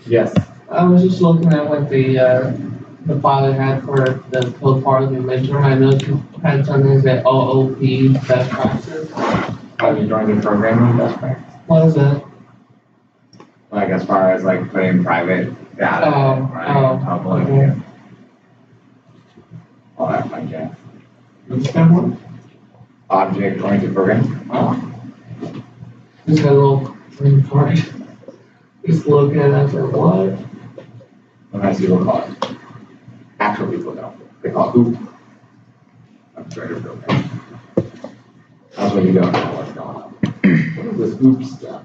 Yes. I was just looking at what the file I had for the code part of the midterm. I noticed you had something that OOP best practices. Are you joining the programming best practice? What is that? Like as far as like putting private data, public, okay. all that fun jazz. What's that one? Object-oriented programming. Oh. Just got a little green part. Just looking at it, I was like, what? Sometimes people call it. Actual people don't. They call it OOP. Object-oriented programming. That's when you don't know what's going on. What is this OOP stuff?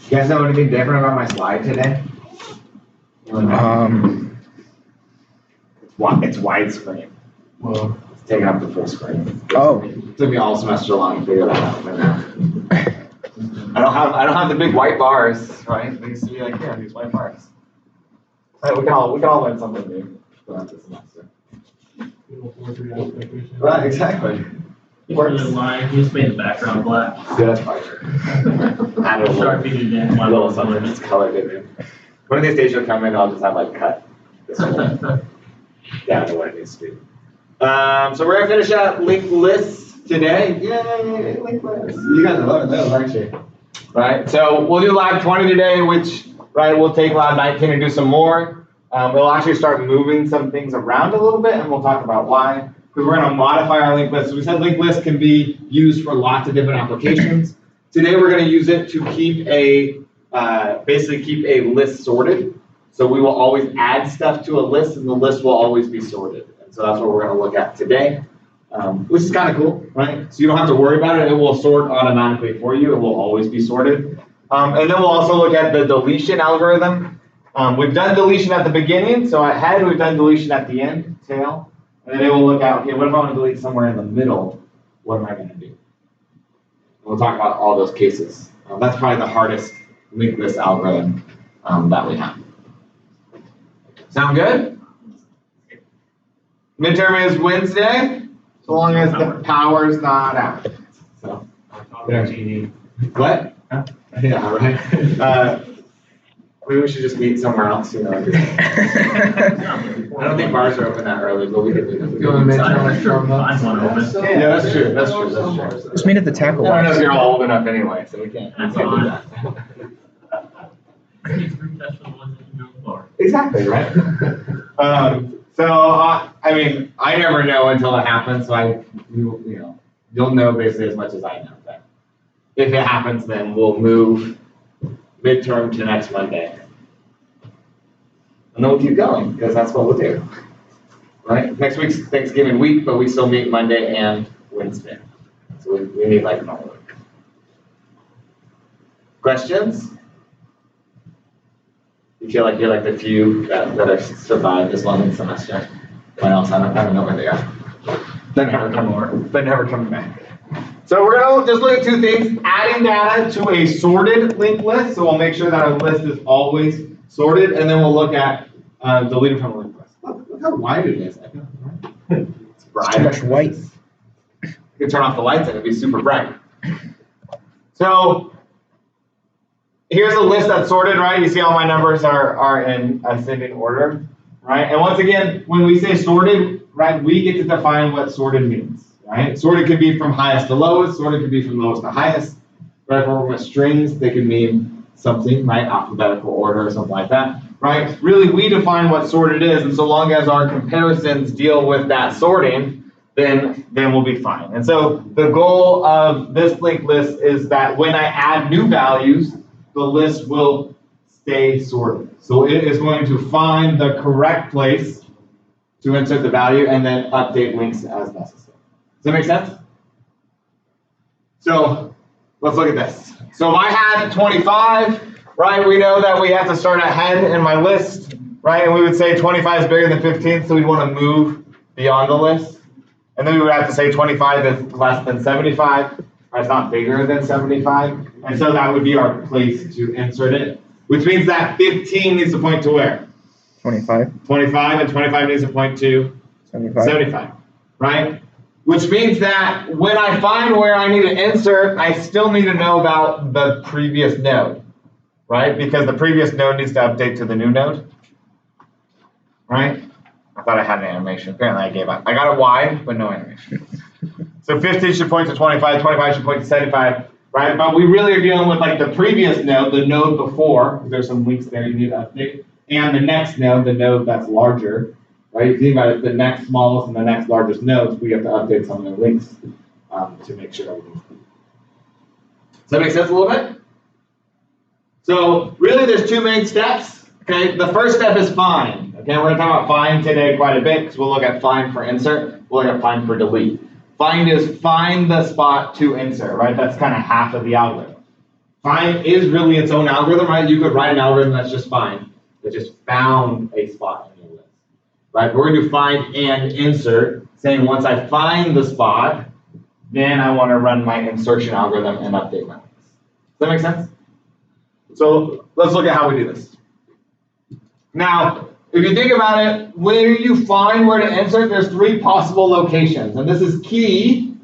You guys know anything different about my slide today? It's widescreen. Well, It's taking up the full screen. Oh. It took me all semester long to figure that out. But now. I don't have the big white bars, right? They used to be like, yeah, these white bars. Right, we can all learn something new throughout the semester. Right, exactly. You put it in line, you just made the background black. Yeah, that's probably true. Add a little something that's colored in it. One of these days you'll come in and I'll just have like cut this one down to what it needs to be. So we're gonna finish up linked lists today. Yay, linked lists. You guys are loving those, aren't you? Right, so we'll do lab 20 today, which, right, we'll take lab 19 and do some more. We'll actually start moving some things around a little bit and we'll talk about why. Because we're going to modify our linked list. So we said linked list can be used for lots of different applications. Today we're going to use it to keep basically keep a list sorted. So we will always add stuff to a list and the list will always be sorted. And so that's what we're going to look at today, which is kind of cool, right? So you don't have to worry about it. It will sort automatically for you. It will always be sorted. And then we'll also look at the deletion algorithm. We've done deletion at the beginning. So at head, we've done deletion at the end, tail. And then it will look out, okay, what if I want to delete somewhere in the middle? What am I going to do? And we'll talk about all those cases. That's probably the hardest linked list algorithm that we have. Sound good? Midterm is Wednesday, so long as the power's not out. So, what? Yeah, right. Maybe we should just meet somewhere else, you know. I don't think bars are open that early, but we could do them. Yeah, that's true. That's true. Let's meet at the tackle I don't know if box. you're all old enough anyway, so we can't do that. Exactly, right? I mean, I never know until it happens, so you'll know basically as much as I know. But if it happens, then we'll move midterm to next Monday. And then we'll keep going, because that's what we'll do. Right? Next week's Thanksgiving week, but we still meet Monday and Wednesday. So we meet like normal week. Questions? You feel like you're like the few that have survived this long in the semester? What else? I don't know where they are. They're never coming back. So we're going to just look at two things, adding data to a sorted linked list. So we'll make sure that our list is always sorted, and then we'll look at deleting from a linked list. Look how white it is. It's bright. Too much white. You can turn off the lights and it'd be super bright. So here's a list that's sorted, right? You see all my numbers are in ascending order, right? And once again, when we say sorted, right, we get to define what sorted means, right? Sorted can be from highest to lowest, sorted can be from lowest to highest, right? If we're with strings, they can mean something, right? Alphabetical order or something like that, right? Really, we define what sorted is, and so long as our comparisons deal with that sorting, then we'll be fine. And so the goal of this linked list is that when I add new values, the list will stay sorted. So it is going to find the correct place to insert the value and then update links as necessary. Does that make sense? So let's look at this. So if I had 25, right, we know that we have to start ahead in my list, right? And we would say 25 is bigger than 15, so we want to move beyond the list. And then we would have to say 25 is less than 75, or it's not bigger than 75. And so that would be our place to insert it, which means that 15 needs to point to where? 25. 25, and 25 needs to point to 75, right? Which means that when I find where I need to insert, I still need to know about the previous node, right? Because the previous node needs to update to the new node, right? I thought I had an animation. Apparently I gave up. I got it wide, but no animation. So 15 should point to 25, 25 should point to 75, right? But we really are dealing with like the previous node, the node before, because there's some links there you need to update, and the next node, the node that's larger, right? If you think about it, the next smallest and the next largest nodes, we have to update some of the links to make sure everything's good. Does that make sense a little bit? So really there's two main steps, okay? The first step is find. Okay, we're going to talk about find today quite a bit because we'll look at find for insert, we'll look at find for delete. Find is find the spot to insert, right? That's kind of half of the algorithm. Find is really its own algorithm, right? You could write an algorithm that's just find, that just found a spot in your list, right? But we're going to find and insert, saying once I find the spot, then I want to run my insertion algorithm and update my links. Does that make sense? So let's look at how we do this. Now, if you think about it, when you find where to insert, there's three possible locations. And this is key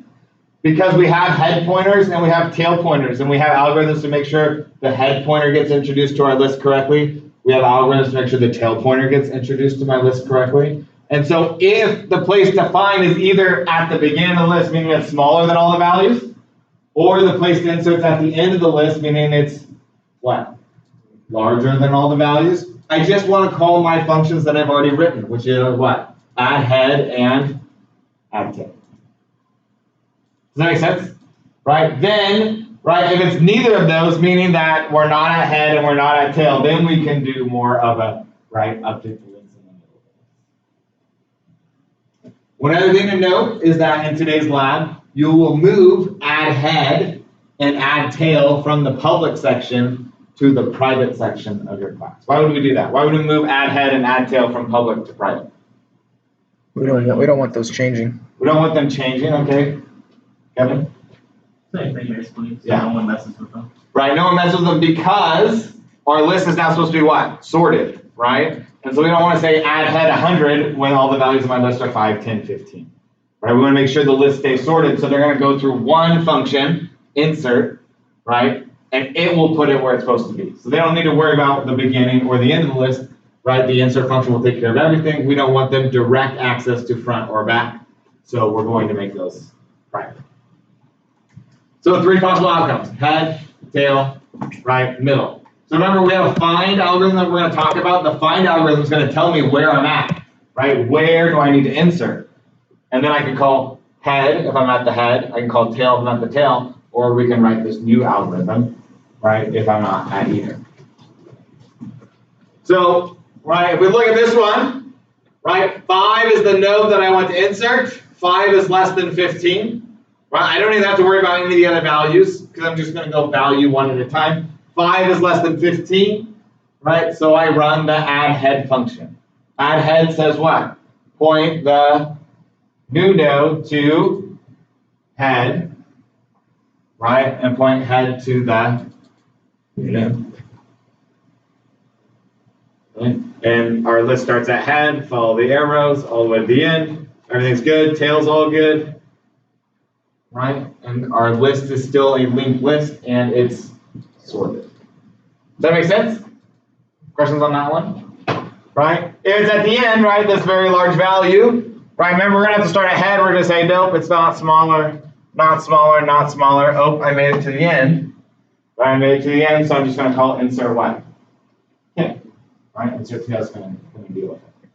because we have head pointers and we have tail pointers, and we have algorithms to make sure the head pointer gets introduced to our list correctly. We have algorithms to make sure the tail pointer gets introduced to my list correctly. And so if the place to find is either at the beginning of the list, meaning it's smaller than all the values, or the place to insert is at the end of the list, meaning it's what? Larger than all the values. I just want to call my functions that I've already written, which are what? Add head and add tail. Does that make sense? Right? Then, right, if it's neither of those, meaning that we're not at head and we're not at tail, then we can do more of a, right, update the links in the middle. One other thing to note is that in today's lab, you will move add head and add tail from the public section to the private section of your class. Why would we do that? Why would we move add head and add tail from public to private? We don't want those changing. We don't want them changing, okay? Kevin? Same thing basically, so Yeah. no one messes with them. Right, no one messes with them because our list is now supposed to be what? Sorted, right? And so we don't want to say add head 100 when all the values of my list are 5, 10, 15. Right, we want to make sure the list stays sorted, so they're going to go through one function, insert, right? And it will put it where it's supposed to be. So they don't need to worry about the beginning or the end of the list, right? The insert function will take care of everything. We don't want them direct access to front or back. So we're going to make those private. So three possible outcomes: head, tail, right, middle. So remember, we have a find algorithm that we're going to talk about. The find algorithm is going to tell me where I'm at, right? Where do I need to insert? And then I can call head if I'm at the head. I can call tail if I'm at the tail. Or we can write this new algorithm, right, if I'm not at either. So, right, if we look at this one, right, 5 is the node that I want to insert. 5 is less than 15. Right, I don't even have to worry about any of the other values because I'm just going to go value one at a time. 5 is less than 15, right, so I run the add head function. Add head says what? Point the new node to head. Right, and point head to the new node. Okay. And our list starts at head, follow the arrows all the way to the end. Everything's good, tail's all good. Right? And our list is still a linked list and it's sorted. Does that make sense? Questions on that one? Right? If it's at the end, right, this very large value, right, remember we're gonna have to start at head, we're gonna say, nope, it's not smaller, not smaller, not smaller. Oh, I made it to the end. Right, I made it to the end, so I'm just gonna call it insert what? Yeah. Right, insert T is gonna deal with it.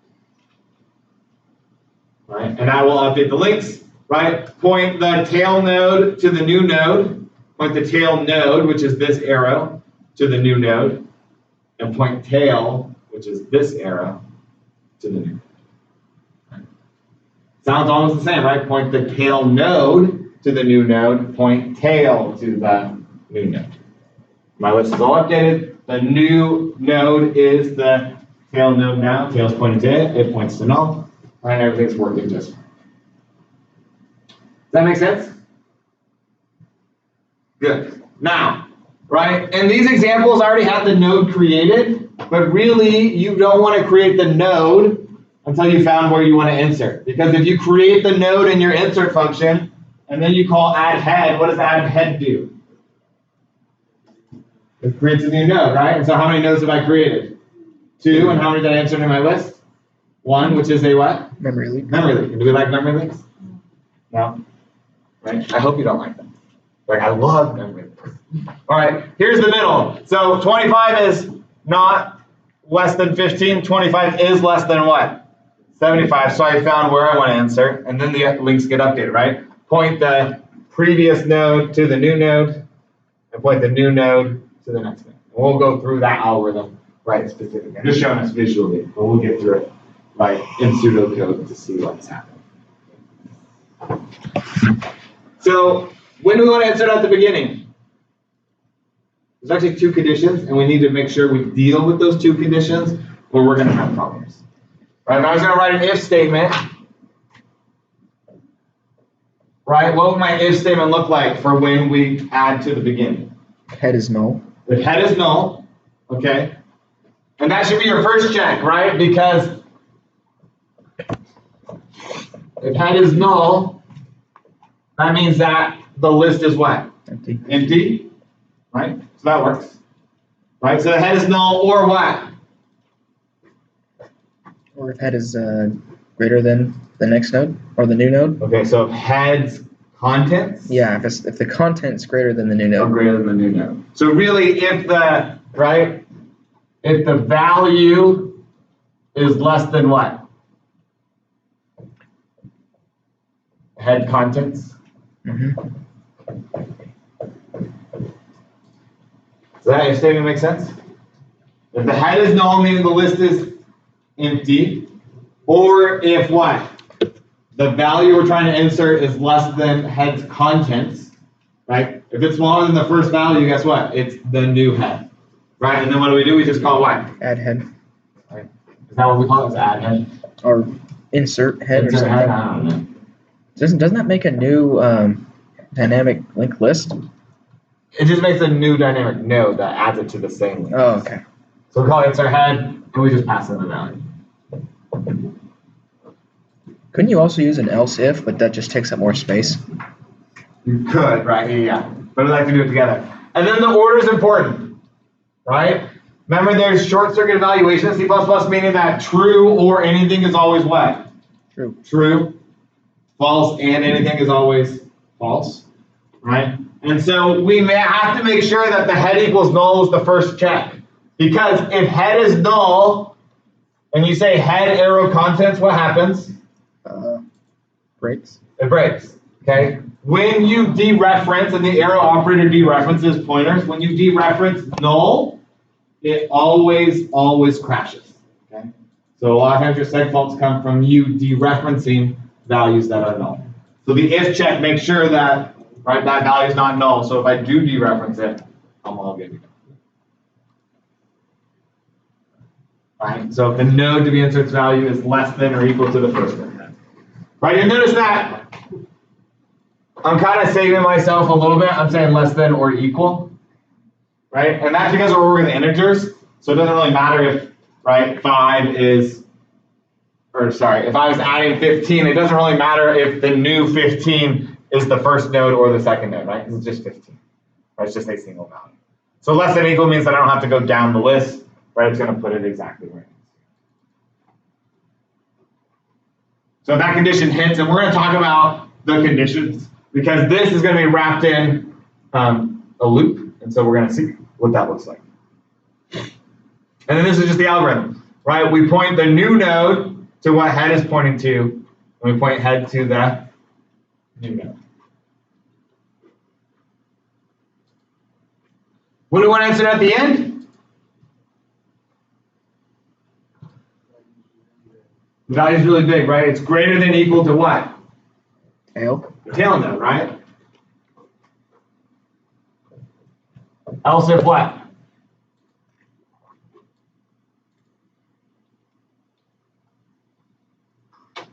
Right, and that will update the links. Right, point the tail node to the new node, point the tail node, which is this arrow, to the new node, and point tail, which is this arrow, to the new node. Sounds almost the same, right? Point the tail node to the new node, point tail to the new node. My list is all updated. The new node is the tail node now. Tail's pointing to it, it points to null, and everything's working just fine. Does that make sense? Good. Now, right, and these examples already have the node created, but really you don't want to create the node until you found where you want to insert. Because if you create the node in your insert function, and then you call add head, what does add head do? It creates a new node, right? And so how many nodes have I created? 2, and how many did I insert in my list? 1, which is a what? Memory leak. Memory leak. Do we like memory leaks? No? Right? I hope you don't like them. Like, I love memory leaks. All right, here's the middle. So 25 is not less than 15. 25 is less than what? 75. So I found where I want to insert, and then the links get updated, right? Point the previous node to the new node, and point the new node to the next node. And we'll go through that algorithm, right, specifically. I'm just showing us visually, but we'll get through it, right, in pseudocode to see what's happening. So when do we want to insert at the beginning? There's actually 2 conditions, and we need to make sure we deal with those 2 conditions, or we're going to have problems. Right? If I was going to write an if statement, right? What would my if statement look like for when we add to the beginning? Head is null. If head is null, okay, and that should be your first check, right? Because if head is null, that means that the list is what? Empty. Empty, right? So that works, right? So the head is null or what? Or if head is greater than the next node or the new node. Okay, so if head's contents, Yeah, if the content's greater than the new are node. greater than the new node. So really, if the if the value is less than what? Head contents. Mm-hmm. Does that if statement make sense? If the head is null, meaning the list is empty, or if what? The value we're trying to insert is less than head's contents, right? If it's smaller than the first value, guess what? It's the new head, right? And then what do? We just call it what? Add head. Right. Is that what we call it? It's add head? Or insert head or Insert something. head? I don't know. Doesn't that make a new dynamic linked list? It just makes a new dynamic node that adds it to the same link. Oh, okay. So we call it insert head, and we just pass in the value. Couldn't you also use an else if, but that just takes up more space? You could, right? Yeah. But we like to do it together. And then the order is important, right? Remember, there's short circuit evaluation in C++, meaning that true or anything is always what? True. True. False and anything is always false, right? And so we may have to make sure that the head equals null is the first check. Because if head is null, and you say head arrow contents, what happens? Breaks. It breaks, okay? When you dereference, and the arrow operator dereferences pointers, when you dereference null, it always crashes, okay? So a lot of times your seg faults come from you dereferencing values that are null. So the if check makes sure that, right, that value is not null. So if I do dereference it, I'm all good to go. Right? So if the node to be insert's value is less than or equal to the first one. Right, and notice that I'm kind of saving myself a little bit. I'm saying less than or equal, right? And that's because we're working with integers, so it doesn't really matter if right, 5 is, or sorry, if I was adding 15, it doesn't really matter if the new 15 is the first node or the second node, right? Because it's just 15, right? It's just a single value. So less than equal means that I don't have to go down the list, right? It's going to put it exactly where it is. So if that condition hits, and we're going to talk about the conditions, because this is going to be wrapped in a loop, and so we're going to see what that looks like. And then this is just the algorithm, right? We point the new node to what head is pointing to, and we point head to the new node. What do we want to answer at the end? The value is really big, right? It's greater than or equal to what? Tail. Tail node, right? Else if what?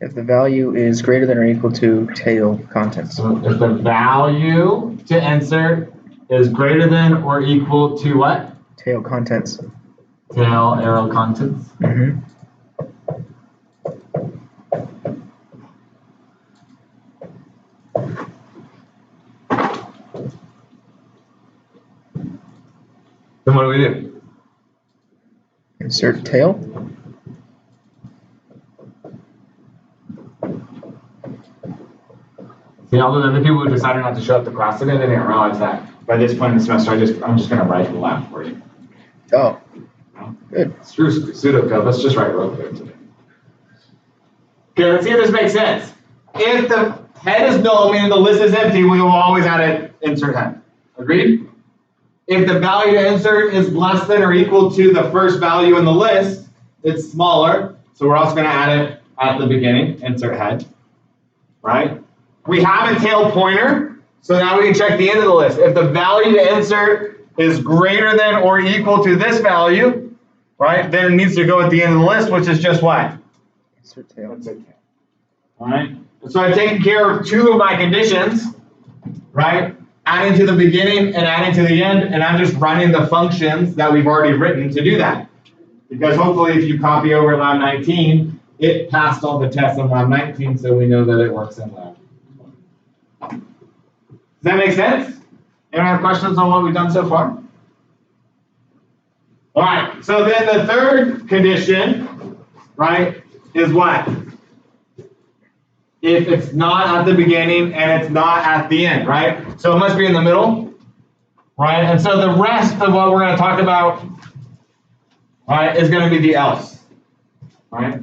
If the value is greater than or equal to tail contents. So if the value to insert is greater than or equal to what? Tail contents. Tail arrow contents. Mm-hmm. Then what do we do? Insert tail. See, all the other people who decided not to show up to class today, they didn't realize that by this point in the semester, I'm just going to write the lab for you. Oh, good. Screw pseudocode. Let's just write row code today. Okay, let's see if this makes sense. If the head is null, meaning the list is empty, we will always add an insert head. Agreed? If the value to insert is less than or equal to the first value in the list, it's smaller. So we're also going to add it at the beginning, insert head. Right? We have a tail pointer, so now we can check the end of the list. If the value to insert is greater than or equal to this value, right, then it needs to go at the end of the list, which is just what? Insert tail. Insert tail. All right? So I've taken care of two of my conditions, right? Adding to the beginning and adding to the end, and I'm just running the functions that we've already written to do that. Because hopefully if you copy over Lab 19, it passed all the tests in Lab 19, so we know that it works in Lab. Does that make sense? Anyone have questions on what we've done so far? All right, so then the third condition, right, is what? If it's not at the beginning and it's not at the end, right? So it must be in the middle, right? And so the rest of what we're going to talk about, right, is going to be the else, right?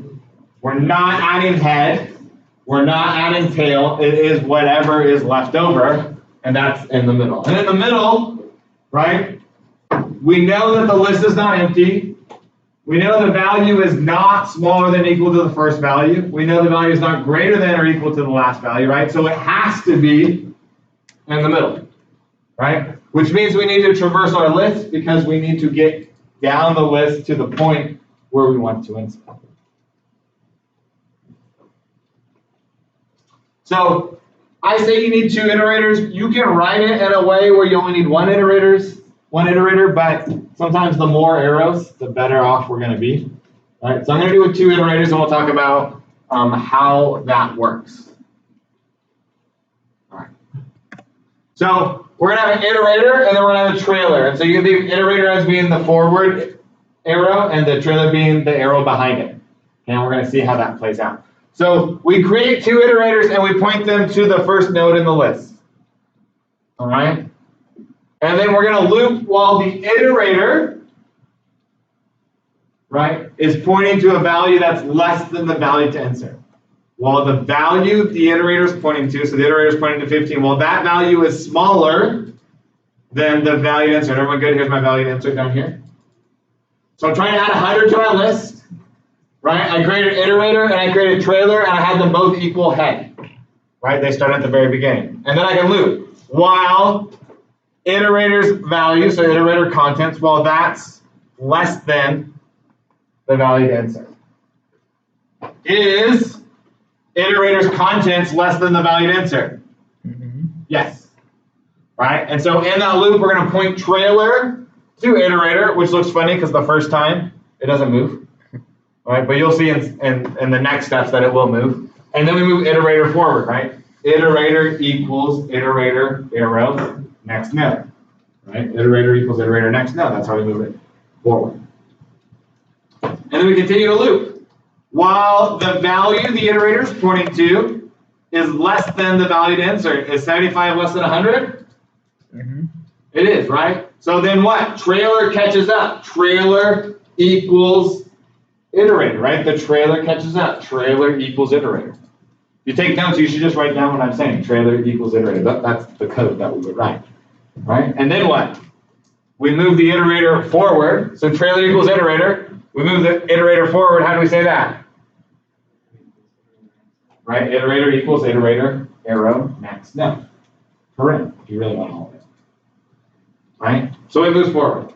We're not adding head. We're not adding tail. It is whatever is left over, and that's in the middle. And in the middle, right, we know that the list is not empty. We know the value is not smaller than or equal to the first value. We know the value is not greater than or equal to the last value, right? So it has to be in the middle, right? Which means we need to traverse our list because we need to get down the list to the point where we want to insert. So I say you need two iterators. You can write it in a way where you only need one iterator, but sometimes the more arrows, the better off we're going to be. All right, so I'm going to do it with two iterators, and we'll talk about how that works. All right. So we're going to have an iterator, and then we're going to have a trailer. And so you can think of iterator as being the forward arrow, and the trailer being the arrow behind it. And we're going to see how that plays out. So we create two iterators, and we point them to the first node in the list. All right? And then we're going to loop while the iterator, right, is pointing to a value that's less than the value to insert. While the value the iterator is pointing to, so the iterator is pointing to 15, well, that value is smaller than the value to insert. Everyone good? Here's my value to insert down here. So I'm trying to add 100 to my list, right? I created an iterator and I created a trailer, and I had them both equal head, right? They start at the very beginning. And then I can loop while iterator's value, so iterator contents, well, that's less than the value to insert. Is iterator's contents less than the value to insert? Mm-hmm. Yes. Right? And so in that loop, we're going to point trailer to iterator, which looks funny because the first time it doesn't move. right? But you'll see in the next steps that it will move. And then we move iterator forward, right? Iterator equals iterator arrow next node, right? Iterator equals iterator next node. That's how we move it forward. And then we continue to loop. While the value the iterator is pointing to is less than the value to insert. Is 75 less than 100? Mm-hmm. It is, right? So then what? Trailer catches up. Trailer equals iterator, right? The trailer catches up. Trailer equals iterator. If you take notes, you should just write down what I'm saying. Trailer equals iterator. That's the code that we would write, right? And then what? We move the iterator forward. So trailer equals iterator. We move the iterator forward. How do we say that? Right? Iterator equals iterator, arrow, next node. Correct, if you really want all of it. Right? So it moves forward.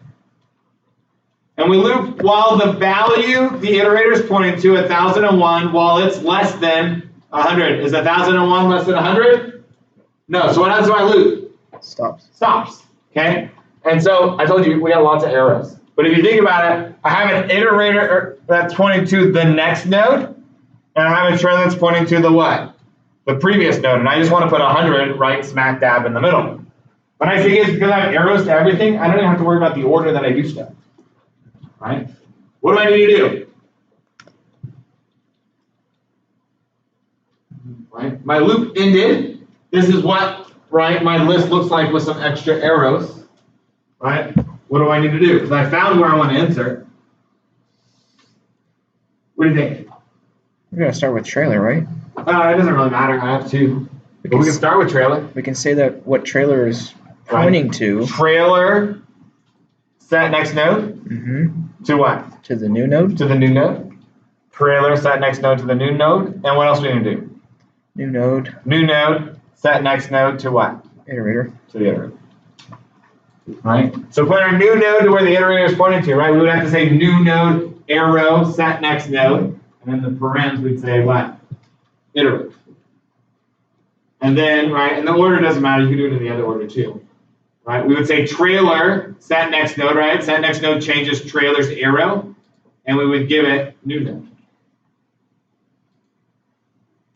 And we loop while the value the iterator is pointing to 1001 while it's less than 100. Is 1001 less than 100? No. So what happens to my loop? Stops. Stops. Okay? And so I told you we got lots of arrows. But if you think about it, I have an iterator that's pointing to the next node, and I have a trailer that's pointing to the what? The previous node. And I just want to put 100 right smack dab in the middle. When I say it's because I have arrows to everything, I don't even have to worry about the order that I do stuff. Right? What do I need to do? Right? My loop ended. This is what, right, my list looks like with some extra arrows. Right? What do I need to do? Because I found where I want to insert. What do you think? We're gonna start with trailer, right? It doesn't really matter. I have two. But we can start with trailer. We can say that what trailer is pointing to. Trailer set next node. Mm-hmm. To what? To the new node. To the new node. Trailer set next node to the new node. And what else do we need to do? New node. New node set next node to what? Iterator. To the iterator. Right? So put our new node to where the iterator is pointing to, right? We would have to say new node arrow set next node. And then the parens we'd say what? Iterate. And then, right, and the order doesn't matter. You can do it in the other order too. Right? We would say trailer set next node, right? Set next node changes trailer's arrow. And we would give it new node.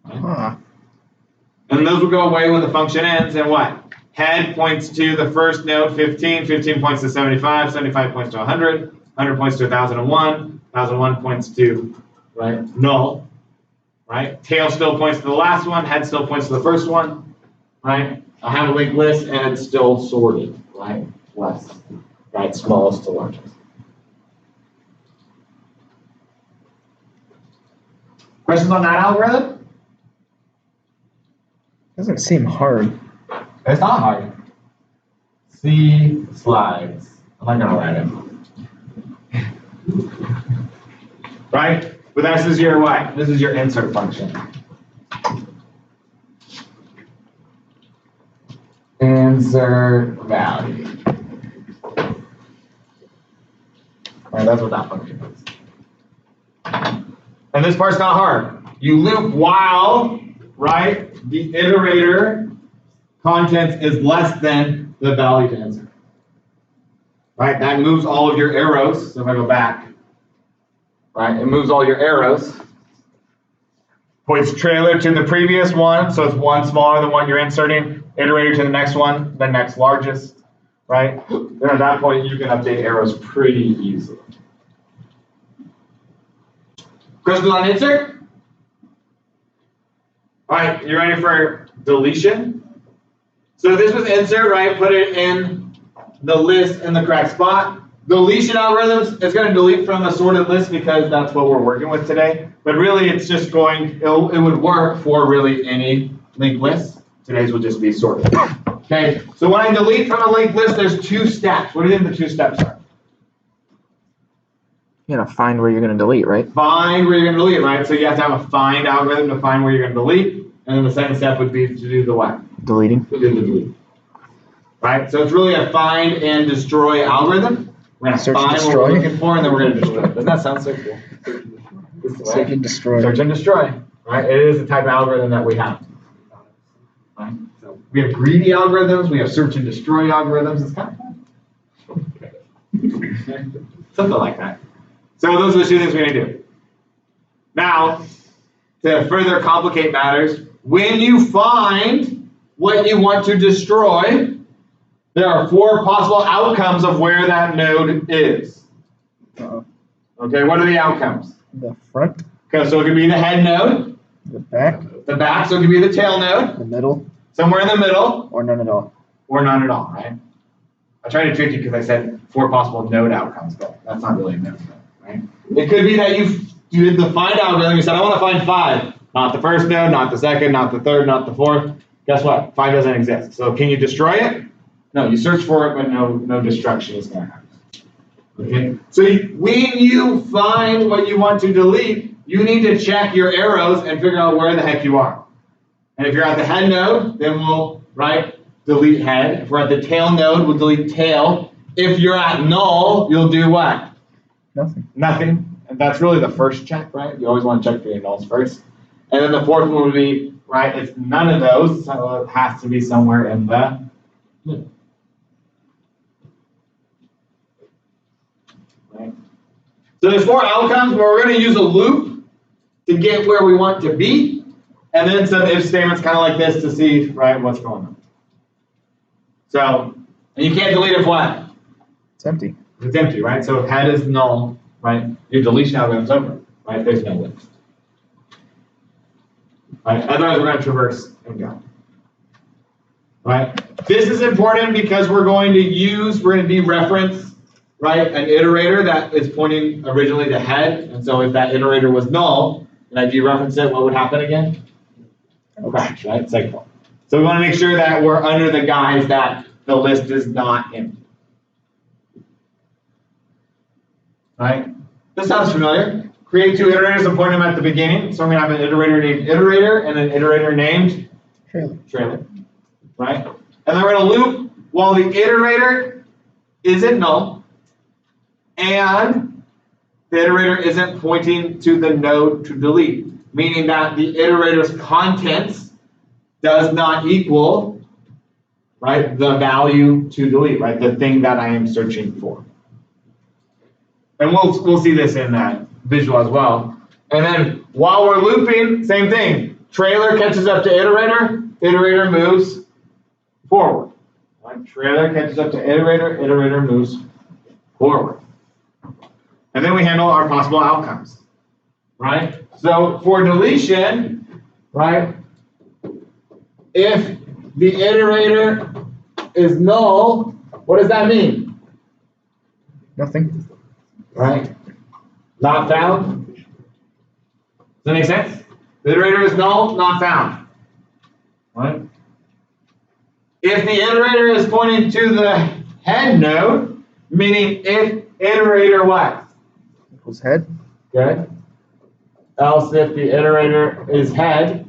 Huh. And those will go away when the function ends. And what? Head points to the first node, 15. 15 points to 75. 75 points to 100. 100 points to 1001. 1001 points to, right, null. Right? Tail still points to the last one. Head still points to the first one. Right? I have a linked list and it's still sorted. Right? Less. Right? Smallest to largest. Questions on that algorithm? Doesn't seem hard. It's not hard. See slides. I'm not gonna write it. Right? But this is your what? This is your insert function. Insert value. Right, that's what that function is. And this part's not hard. You loop while, right, the iterator contents is less than the value to insert. Right, that moves all of your arrows. So if I go back, right, it moves all your arrows. Points trailer to the previous one, so it's one smaller than what you're inserting. Iterator to the next one, the next largest, right? Then at that point, you can update arrows pretty easily. Questions on insert? All right, you ready for deletion? So this was insert, right? Put it in the list in the correct spot. Deletion algorithms, it's going to delete from a sorted list because that's what we're working with today. But really, it's just going, it would work for really any linked list. Today's will just be sorted. Okay, so when I delete from a linked list, there's two steps. What do you think the two steps are? You gotta find where you're gonna delete, right? Find where you're going to delete, right? So you have to have a find algorithm to find where you're going to delete. And then the second step would be to do the what? Deleting. To do the delete. Right? So it's really a find and destroy algorithm. We're going to Search and find what destroy. we're looking for, and then we're going to destroy. Doesn't that sound so cool? Search and destroy. Search and destroy. Right? It is the type of algorithm that we have. Right? So we have greedy algorithms. We have search and destroy algorithms. It's kind of fun. Something like that. So those are the two things we're going to do. Now, to further complicate matters, when you find what you want to destroy, there are 4 possible outcomes of where that node is. Okay, what are the outcomes? The front, Okay, so it could be the head node, the back, so it could be the tail node, the middle, somewhere in the middle, or none at all. or none at all, right? I tried to trick you because I said 4 possible node outcomes, but that's not really a node, right? It could be that you did the find algorithm, you said, I want to find 5. Not the first node, not the second, not the third, not the fourth. Guess what? 5 doesn't exist. So can you destroy it? No, you search for it, but no destruction is going to happen. Okay? So when you find what you want to delete, you need to check your arrows and figure out where the heck you are. And if you're at the head node, then we'll, delete head. If we're at the tail node, we'll delete tail. If you're at null, you'll do what? Nothing. And that's really the first check, right? You always want to check for your nulls first. And then the fourth one would be, it's none of those, so it has to be somewhere in the middle. Right? So there's 4 outcomes, but we're going to use a loop to get where we want to be, and then some if statements kind of like this to see, what's going on. So, and you can't delete if what? It's empty. It's empty, right? So if head is null, your deletion algorithm's over, There's no list. Otherwise, we're going to traverse and go. This is important because we're going to dereference, an iterator that is pointing originally to head. And so if that iterator was null, and I dereference it, what would happen again? Crash, Cycle. So we want to make sure that we're under the guise that the list is not empty. This sounds familiar. Create 2 iterators and point them at the beginning. So I'm going to have an iterator named iterator and an iterator named trailer. And then we're going to loop while the iterator isn't null and the iterator isn't pointing to the node to delete, meaning that the iterator's contents does not equal, the value to delete, the thing that I am searching for. And we'll see this in that visual as well. And then while we're looping, same thing. Trailer catches up to iterator, iterator moves forward. Trailer catches up to iterator, iterator moves forward. And then we handle our possible outcomes. So for deletion, if the iterator is null, what does that mean? Nothing. Not found? Does that make sense? The iterator is null, not found. If the iterator is pointing to the head node, meaning if iterator what? Equals head. Good. Else if the iterator is head,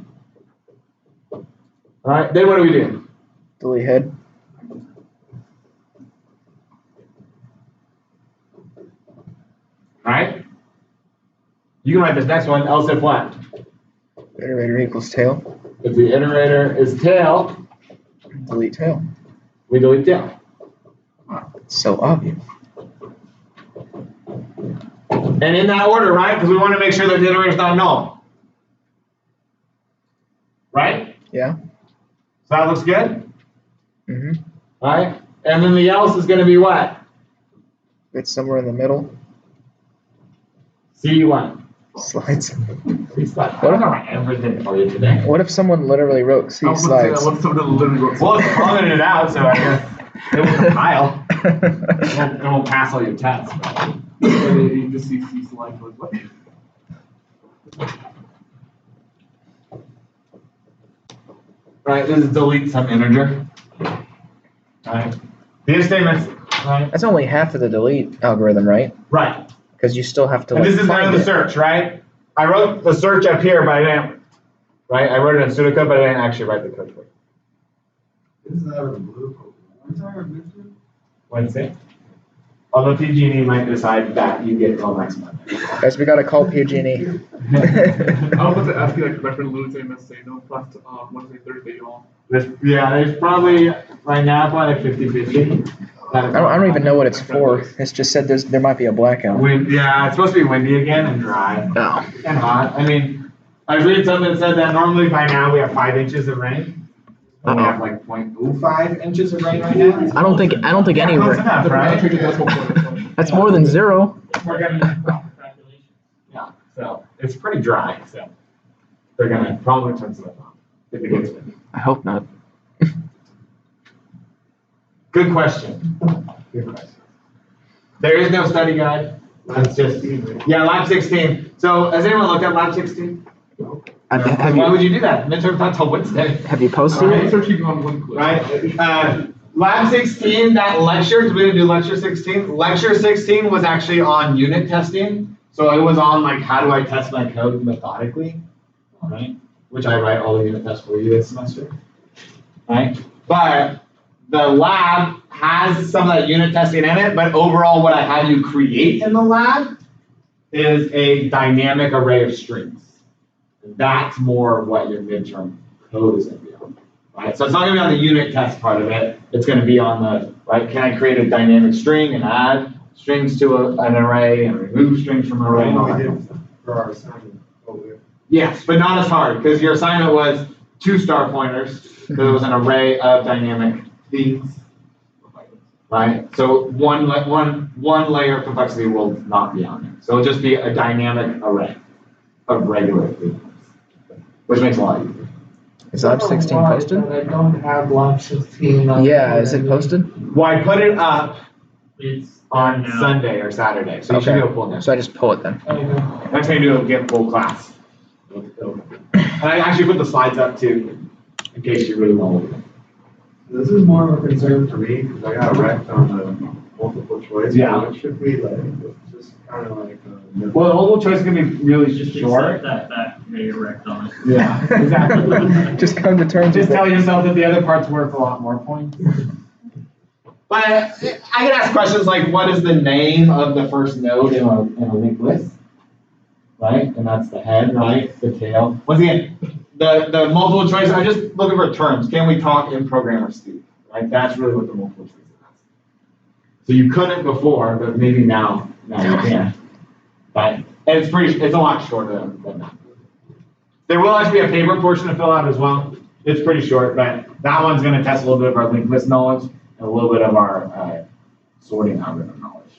then what do we do? Delete head. You can write this next one, else if what? Iterator equals tail. If the iterator is tail, Delete tail. we delete tail. It's so obvious. And in that order, because we want to make sure that the iterator is not null. Yeah. So that looks good? Mm-hmm. And then the else is going to be what? It's somewhere in the middle. C1. Slides. C slides. I don't write everything for you today. What if someone literally wrote C slides? What if someone literally wrote? Well, it's commented it out, so I guess it will compile. It won't pass all your tests. You just see C slides like what? This is delete some integer. The if statements. That's only half of the delete algorithm, right? Right. Because you still have to. And this is find none of the it. search, I wrote the search up here, but I didn't. I wrote it in pseudocode, but I didn't actually write the code for it. Isn't that a blue? What's our mission? What'd it say? Although PG&E might decide that you get till next month. Guys, we gotta call PG&E. I was about to ask you, like, my friend Louis and say no, plus Wednesday, Thursday, y'all. There's probably, right now, probably like 50-50. I don't even know what it's for. It's just said there might be a blackout. Yeah, it's supposed to be windy again and dry. Oh. And hot. I mean, I was reading something that said that normally by now we have 5 inches of rain. And we have like 0.05 inches of rain right now. I don't think any Close rain. enough, right? That's more than 0. We're gonna, yeah, so it's pretty dry, so they're gonna probably turn some of it on if it gets windy. I hope not. Good question. Good question. There is no study guide. That's just, yeah, Lab 16. So has anyone looked at Lab 16? Why would you do that? Midterm's not till Wednesday. Have you posted Right. it? Searching on one clip. Right? Lab 16, that lecture, because we didn't do lecture 16. Lecture 16 was actually on unit testing. So it was on like, how do I test my code methodically? Right? Which I write all the unit tests for you this semester. Right? But the lab has some of that unit testing in it, but overall what I have you create in the lab is a dynamic array of strings. That's more of what your midterm code is going to be on. Right? So it's not going to be on the unit test part of it. It's going to be on the, right, can I create a dynamic string and add strings to an array and remove strings from an array and all that kind of stuff. For our assignment over. Yes, but not as hard, because your assignment was 2 star pointers. So it was an array of dynamic things. Right? So one layer of complexity will not be on there. So it'll just be a dynamic array of regular things, which makes it a lot easier. Is Lab 16 posted? I don't have Lab 16. Yeah, is it posted? Well, I put it up It's on now. Sunday or Saturday, so you should be able to pull it now. So I just pull it then. Okay. Next thing you do is get full class. And I actually put the slides up too, in case you really want to look at it. This is more of a concern for me, because I got wrecked on the multiple choice. Yeah. What should we like, just kind of like. Well, the multiple choice is going to be really Just short. accept that they wrecked on it. Yeah, exactly. Just come to terms Just with tell it. yourself that the other part's worth a lot more points. But I can ask questions like, what is the name of the first node in a linked list? Right? And that's the head, right? The tail. Once again, the multiple choice, I'm just looking for terms. Can we talk in programmer speak? Right? That's really what the multiple choice is. So you couldn't before, but maybe now you can. But it's a lot shorter than that. There will actually be a paper portion to fill out as well. It's pretty short, but that one's going to test a little bit of our linked list knowledge and a little bit of our sorting algorithm knowledge.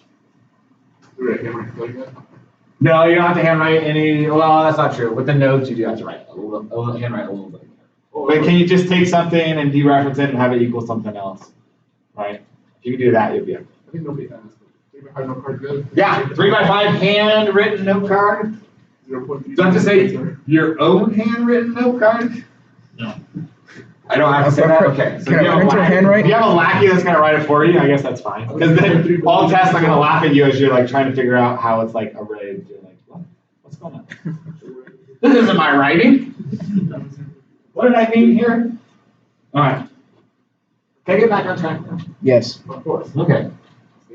No, you don't have to handwrite any. Well, that's not true. With the nodes, you do have to write handwrite a little bit. But can you just take something and dereference it and have it equal something else? Right? If you can do that, you'll be okay. I think nobody asked. 3x5 note card good. Yeah, 3x5 handwritten note card. 0.3. Do I have to say your own handwritten note card? No. I don't have to say that? Okay. So Can if you a have a printer lackey- handwrite? if you have a lackey that's gonna write it for you, I guess that's fine. Because then all tests are gonna laugh at you as you're like trying to figure out how it's like arrayed. You're like, what? What's going on? This isn't my writing. What did I mean here? All right. Can I get back on track now? Yes. Of course. Okay.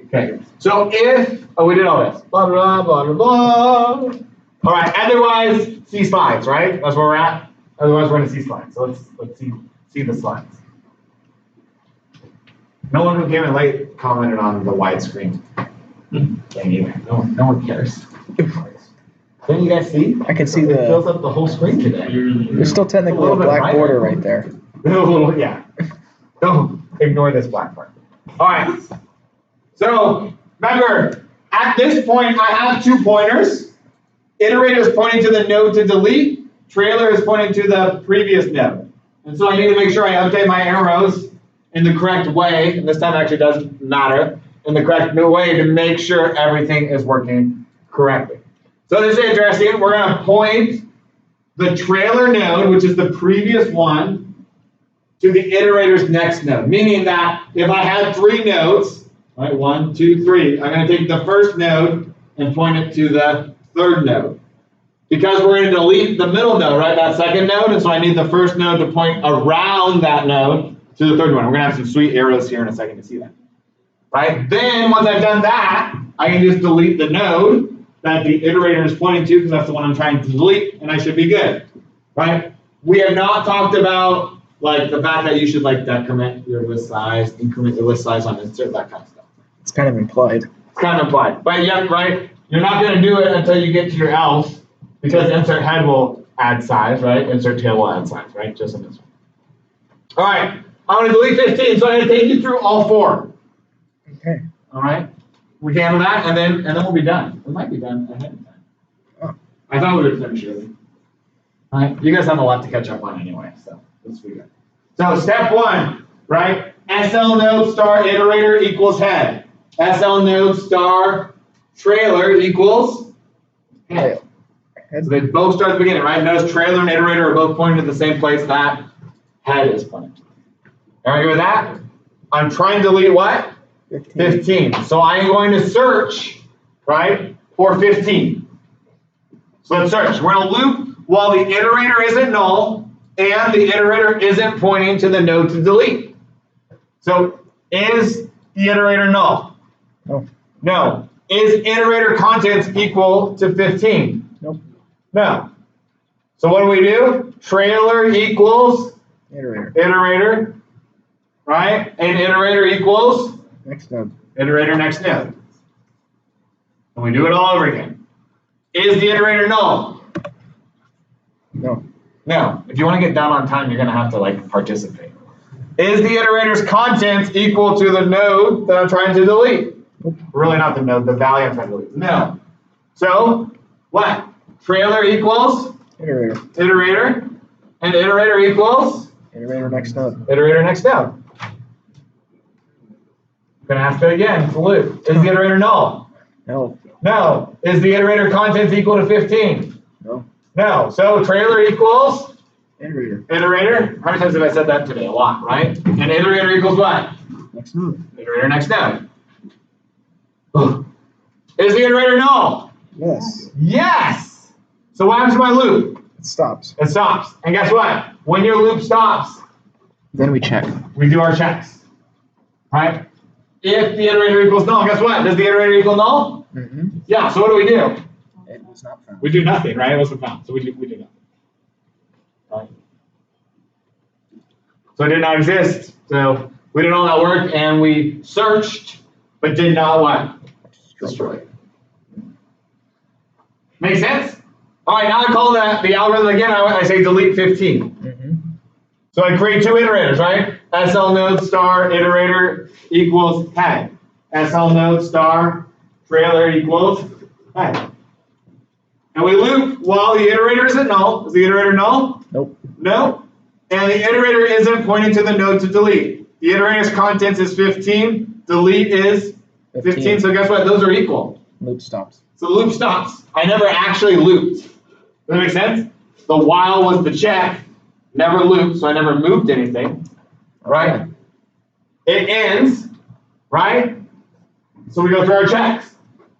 Okay. So we did all this. Blah, blah, blah, blah, blah. All right. Otherwise, see slides, right? That's where we're at. Otherwise, we're going to see slides. So let's see the slides. No one who came in late commented on the widescreen thing either. No one cares. Don't you guys see? I can see It fills the, up the whole screen today. there's still technically a little bit black brighter. border right there. Yeah. Don't ignore this black part. All right. So remember, at this point, I have 2 pointers. Iterator is pointing to the node to delete. Trailer is pointing to the previous node. And so I need to make sure I update my arrows in the correct way. And this time actually doesn't matter. In the correct way to make sure everything is working correctly. So this is interesting. We're going to point the trailer node, which is the previous one, to the iterator's next node. Meaning that if I had 3 nodes, right, 1, 2, 3, I'm going to take the first node and point it to the third node. Because we're going to delete the middle node, right, that second node, and so I need the first node to point around that node to the third one. We're going to have some sweet arrows here in a second to see that. right? Then once I've done that, I can just delete the node that the iterator is pointing to because that's the one I'm trying to delete, and I should be good, right? We have not talked about like the fact that you should like decrement your list size, increment your list size on insert, that kind of stuff. It's kind of implied. It's kind of implied, but yeah, right? You're not going to do it until you get to your else because insert head will add size, right? Insert tail will add size, right? Just in this one. All right, I'm going to delete 15, so I'm going to take you through all 4. Okay. All right, we can handle that, and then we'll be done. We might be done ahead of time. Oh. I thought we would finish early. All right, you guys have a lot to catch up on anyway, so let's be good. So step 1, right? SL node star iterator equals head. SL node star trailer equals head. So they both start at the beginning, right? Notice trailer and iterator are both pointing to the same place that head is pointing to. Everybody good with that? I'm trying to delete what? 15. So I'm going to search, right, for 15. So let's search. We're going to loop while the iterator isn't null and the iterator isn't pointing to the node to delete. So is the iterator null? No. No. Is iterator contents equal to 15? Nope. No. So what do? Trailer equals iterator, right? And iterator equals Next node. iterator next node. And we do it all over again. Is the iterator null? No. No. If you want to get down on time, you're going to have to like participate. Is the iterator's contents equal to the node that I'm trying to delete? Really not the node, the value I'm trying to delete. No. So what? Trailer equals iterator, and iterator equals Iterator next node. iterator next node. I'm gonna ask it again. It's a loop. Is the iterator null? No. No. Is the iterator contents equal to 15? No. No. So trailer equals Iterator. iterator. How many times have I said that today? A lot, right? And iterator equals what? Next node. Iterator next node. Is the iterator null? Yes. Yes. So what happens to my loop? It stops. It stops. And guess what? When your loop stops, Then we check. we do our checks. Right? If the iterator equals null, guess what? Does the iterator equal null? Mm-hmm. Yeah, so what do? It was not found. We do nothing, right? It wasn't found. So we do nothing. Right? So it did not exist. So we did all that work and we searched, but did not what? Destroy. Make sense? All right, now I call the algorithm again. I say delete 15. Mm-hmm. So I create 2 iterators, right? SL node star iterator equals head. SL node star trailer equals head. And we loop while the iterator isn't null. Is the iterator null? Nope. No. And the iterator isn't pointing to the node to delete. The iterator's contents is 15. Delete is 15. So guess what? Those are equal. Loop stops. So the loop stops. I never actually looped. Does that make sense? The while was the check. Never looped, so I never moved anything. Right? Okay. It ends, right? So we go through our checks.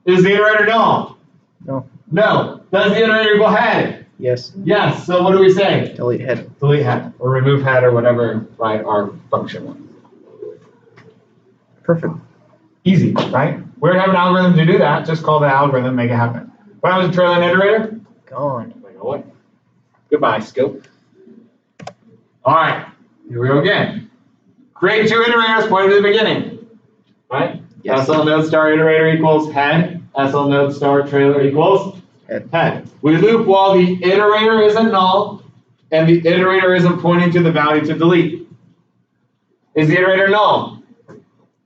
Is the iterator null? No. No. Does the iterator equal head? Yes. Yes. So what do we say? Delete head. Delete head or remove head or whatever, right? Our function was. Perfect. Easy, right? We already have an algorithm to do that. Just call the algorithm, make it happen. What happens to trailer and iterator? Gone. Like, oh, what? Goodbye, scope. All right, here we go again. Create 2 iterators pointing to the beginning, right? Yes. SL node star iterator equals head. SL node star trailer equals head. We loop while the iterator isn't null and the iterator isn't pointing to the value to delete. Is the iterator null?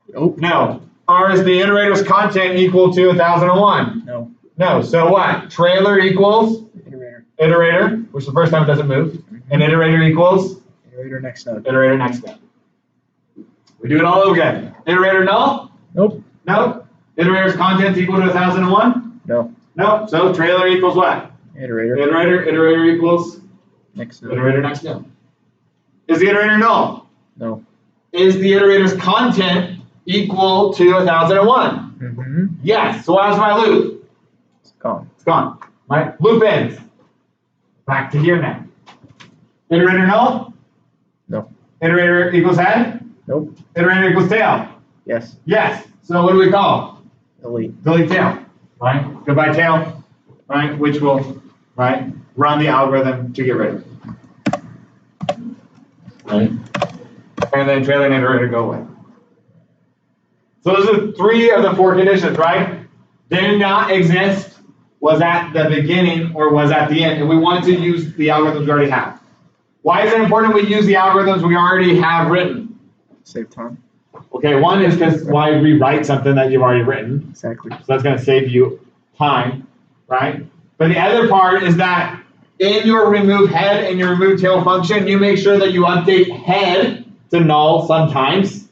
Nope. No. Or is the iterator's content equal to 1001? No. No. So what? Trailer equals iterator, which the first time it doesn't move, and iterator equals Iterator next node. iterator next node. We do it all over again. Iterator null? Nope. No. Iterator's contents equal to 1001? No. No. So trailer equals what? Iterator. Iterator equals Next node. iterator next node. Is the iterator null? No. Is the iterator's content equal to 1001? Mm-hmm. Yes. So what happens to my loop? It's gone. It's gone. My loop ends. Back to here now. Iterator null? No. Iterator equals head? Nope. Iterator equals tail? Yes. Yes. So what do we call? Delete. Delete tail, right? Goodbye tail, right? Which will, right, run the algorithm to get rid of it. Right? And then trailer and iterator go away. So those are 3 of the 4 conditions, right? Do not exist was at the beginning or was at the end, and we want to use the algorithms we already have. Why is it important we use the algorithms we already have written? Save time. Okay, one is because why rewrite something that you've already written? Exactly. So that's going to save you time, right? But the other part is that in your remove head and your remove tail function, you make sure that you update head to null sometimes,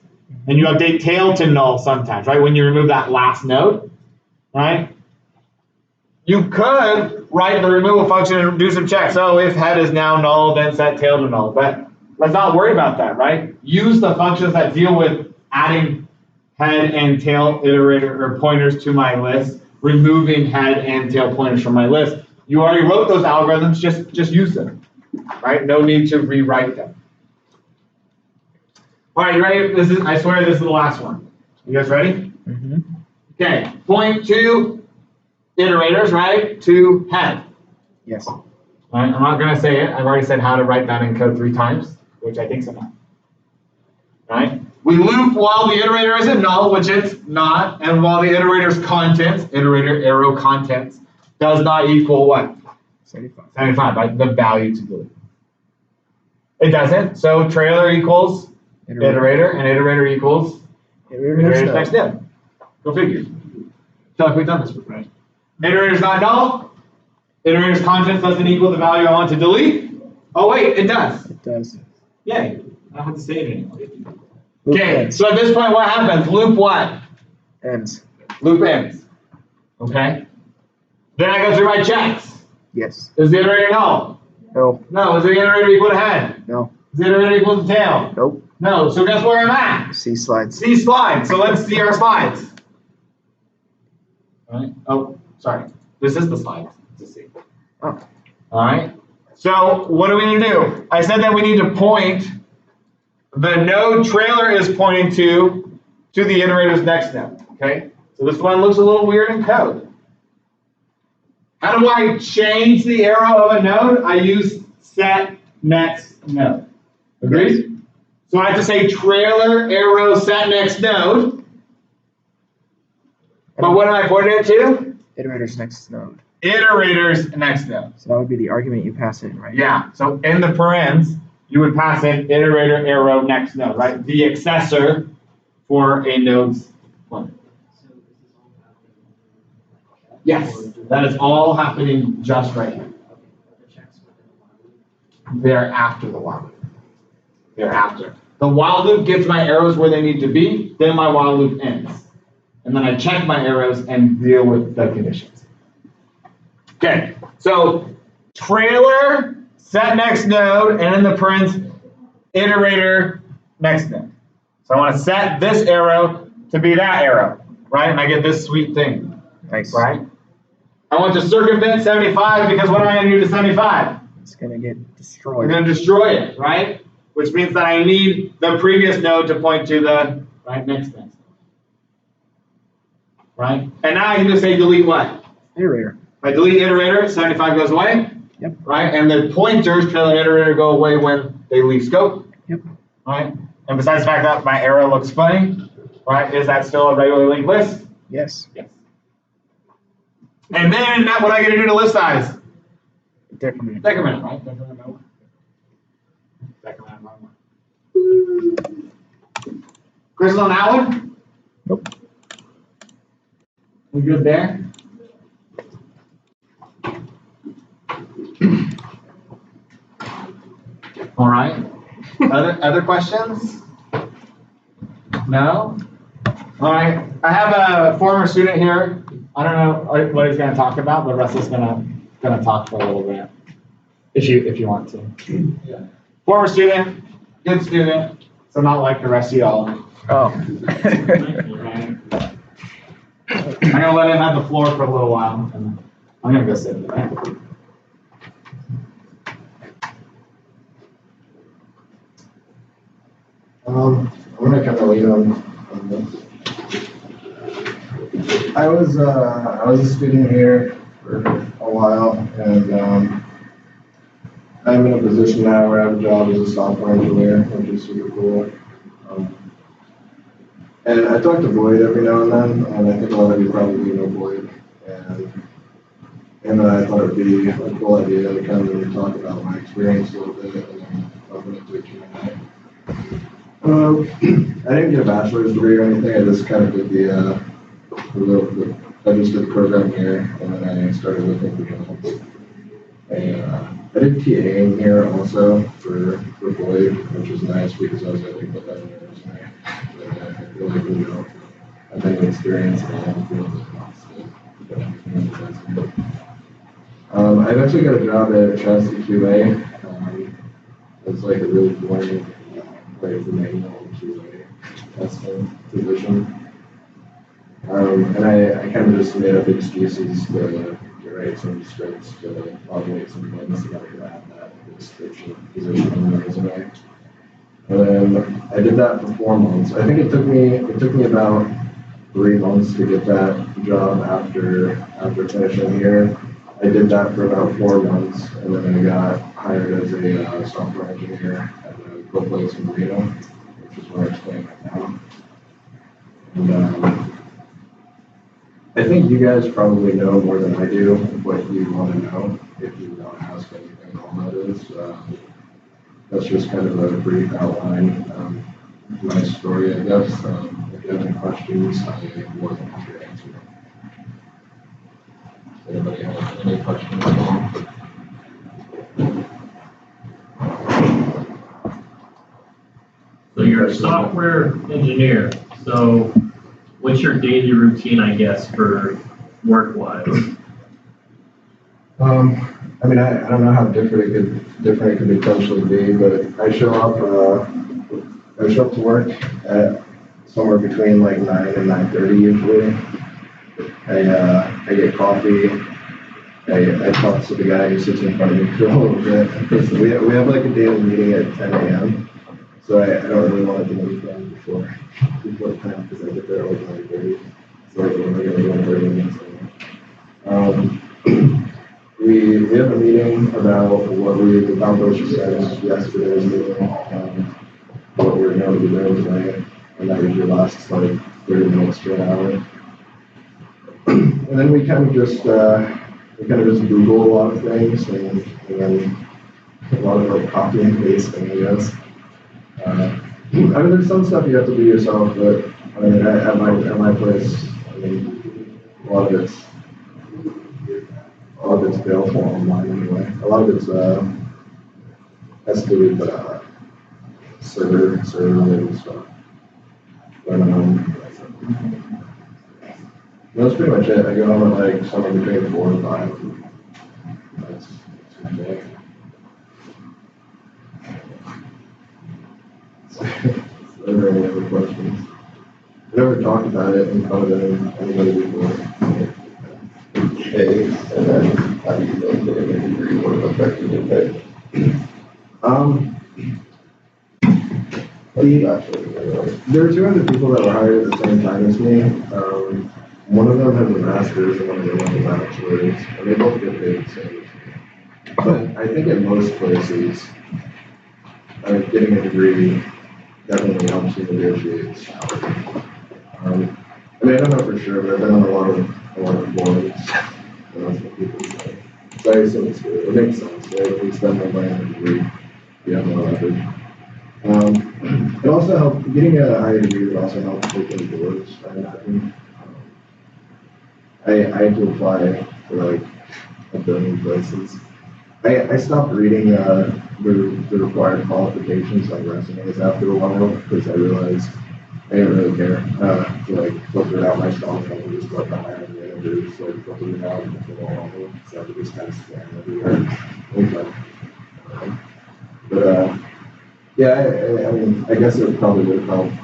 and you update tail to null sometimes, right? When you remove that last node, right? You could write the removal function and do some checks. So if head is now null, then set tail to null. But let's not worry about that, right? Use the functions that deal with adding head and tail iterator or pointers to my list, removing head and tail pointers from my list. You already wrote those algorithms, just use them, right? No need to rewrite them. All right, you ready? I swear this is the last one. You guys ready? Mm-hmm. Okay, point to iterators, right? To head. Yes. All right, I'm not gonna say it. I've already said how to write that in code 3 times, which I think is enough. Right? We loop while the iterator is in null, which it's not, and while the iterator's contents, iterator arrow contents, does not equal what? 75. 75, right? The value to delete. It doesn't, so trailer equals iterator, and iterator equals iterator's next step. Go figure. Feel like we've done this before, right? Iterator's not null. Iterator's contents doesn't equal the value I want to delete. Oh wait, it does. It does. Yay. I don't have to say it anymore. Loop Okay, ends. so at this point what happens? Loop what? Ends. Loop ends. Okay? Then I go through my checks. Yes. Is the iterator null? No. No. Is the iterator equal to head? No. Is the iterator equal to tail? Nope. No. So guess where I'm at? See slides. See slides. So let's see our slides. All right. Oh, sorry. This is the slides to see. Oh. All right. So what do we need to do? I said that we need to point the node trailer is pointing to the iterator's next node. Okay. So this one looks a little weird in code. How do I change the arrow of a node? I use set next node. Agreed? So I have to say trailer arrow set next node. But what am I pointing it to? Iterator's next node. Iterator's next node. So that would be the argument you pass in, right? Yeah. So in the parens, you would pass in iterator arrow next node, right? The accessor for a node's point. Yes, that is all happening just right here. They're after the while loop. They're after. The while loop gets my arrows where they need to be, then my while loop ends. And then I check my arrows and deal with the conditions. Okay, so trailer, set next node, and in the parens, iterator next node. So I want to set this arrow to be that arrow, right? And I get this sweet thing, Nice. right? I want to circumvent 75 because what am I going to do to 75? It's going to get We're destroyed. going to destroy it, right? Which means that I need the previous node to point to the next node. Right? And now I can just say delete what? Iterator. If I delete iterator, 75 goes away. Yep. Right? And the pointers, trailer and iterator, go away when they leave scope. Yep. Right? And besides the fact that my arrow looks funny, right? Is that still a regular linked list? Yes. Yes. And then what I get to do to list size? Decrement. Decrement, right? Decrement mode. Decrement mode. Questions on that one? Nope. We good there? All right. Other questions? No? All right. I have a former student here. I don't know what he's going to talk about, but Russell's going to talk for a little bit, if you want to. Yeah. Former student, good student, so not like the rest of y'all. Oh. I'm gonna let him have the floor for a little while, and I'm gonna go sit in the back. I'm gonna kind of lead on this. I was a student here for a while, and I'm in a position now where I have a job as a software engineer, which is super cool. And I talk to Boyd every now and then, and I think a lot of you probably know Boyd. And I thought it would be a cool idea to kind of talk about my experience a little bit and then open it to a Q&A. I didn't get a bachelor's degree or anything. I just kind of did I just did the program here, and then I started looking for jobs. And I did TAing here also for Boyd, which was nice because I was able to put that in my resume. But I feel like I've had experience in all the fields of I eventually got a job at CSCI. It's like a really boring, like the manual QA testing position. And I kind of just made up excuses to write some scripts to automate some things so that I could add that description position in my resume. And then I did that for 4 months. I think it took me about 3 months to get that job after finishing here. I did that for about 4 months, and then I got hired as a software engineer at a cool place in Reno, which is where I'm staying right now. And I think you guys probably know more than I do what you want to know. If you want to ask anything, all that is. That's just kind of a brief outline. My story, I guess. If you have any questions, I'm more than happy to answer them. Does anybody have any questions at all? So you're a software engineer. So what's your daily routine, I guess, for work-wise? I mean, I don't know how different it could potentially be, but I show up to work at somewhere between like 9 and 9:30 usually. I get coffee. I talk to the guy who sits in front of me for a little bit. Because we have like a daily meeting at 10 a.m. So I don't really want to do anything before 10 because I get there at like 9:30. So I'm only going to go 30 minutes later. We have a meeting about what we accomplished since yesterday's meeting, what we're going to be doing today, and that usually lasts like 30 minutes to an hour. And then we kind of just Google a lot of things, and then a lot of like copy and pasting, I guess. I mean, there's some stuff you have to do yourself, but I mean, at my place, I mean, a lot of it's available online anyway. A lot of it's has to do with server related stuff. But that's pretty much it. I go home at like somewhere between 4 and 5. That's my day. Are there any other questions? I've never talked about it in front of anybody before. Okay, and then how do you think getting a degree would have affected your pay? There were 2 other people that were hired at the same time as me. One of them has a master's and one of them has a bachelor's, and they both get paid the same. But I think in most places, getting a degree definitely helps you negotiate salary. I mean, I don't know for sure, but I've been on a lot of forums, and that's what people say. So I assume it makes sense, right? If you spend more money on a degree, you have more leverage. It also helps, getting a higher degree would also help open doors, I imagine. I had to apply for like a billion places. I stopped reading the required qualifications on resumes after a while because I realized I didn't really care to like filter it out myself. I could just let the hiring managers like filter it out and fill all of them. So I could just kind of scan everywhere. But yeah, I mean, I guess it probably would have helped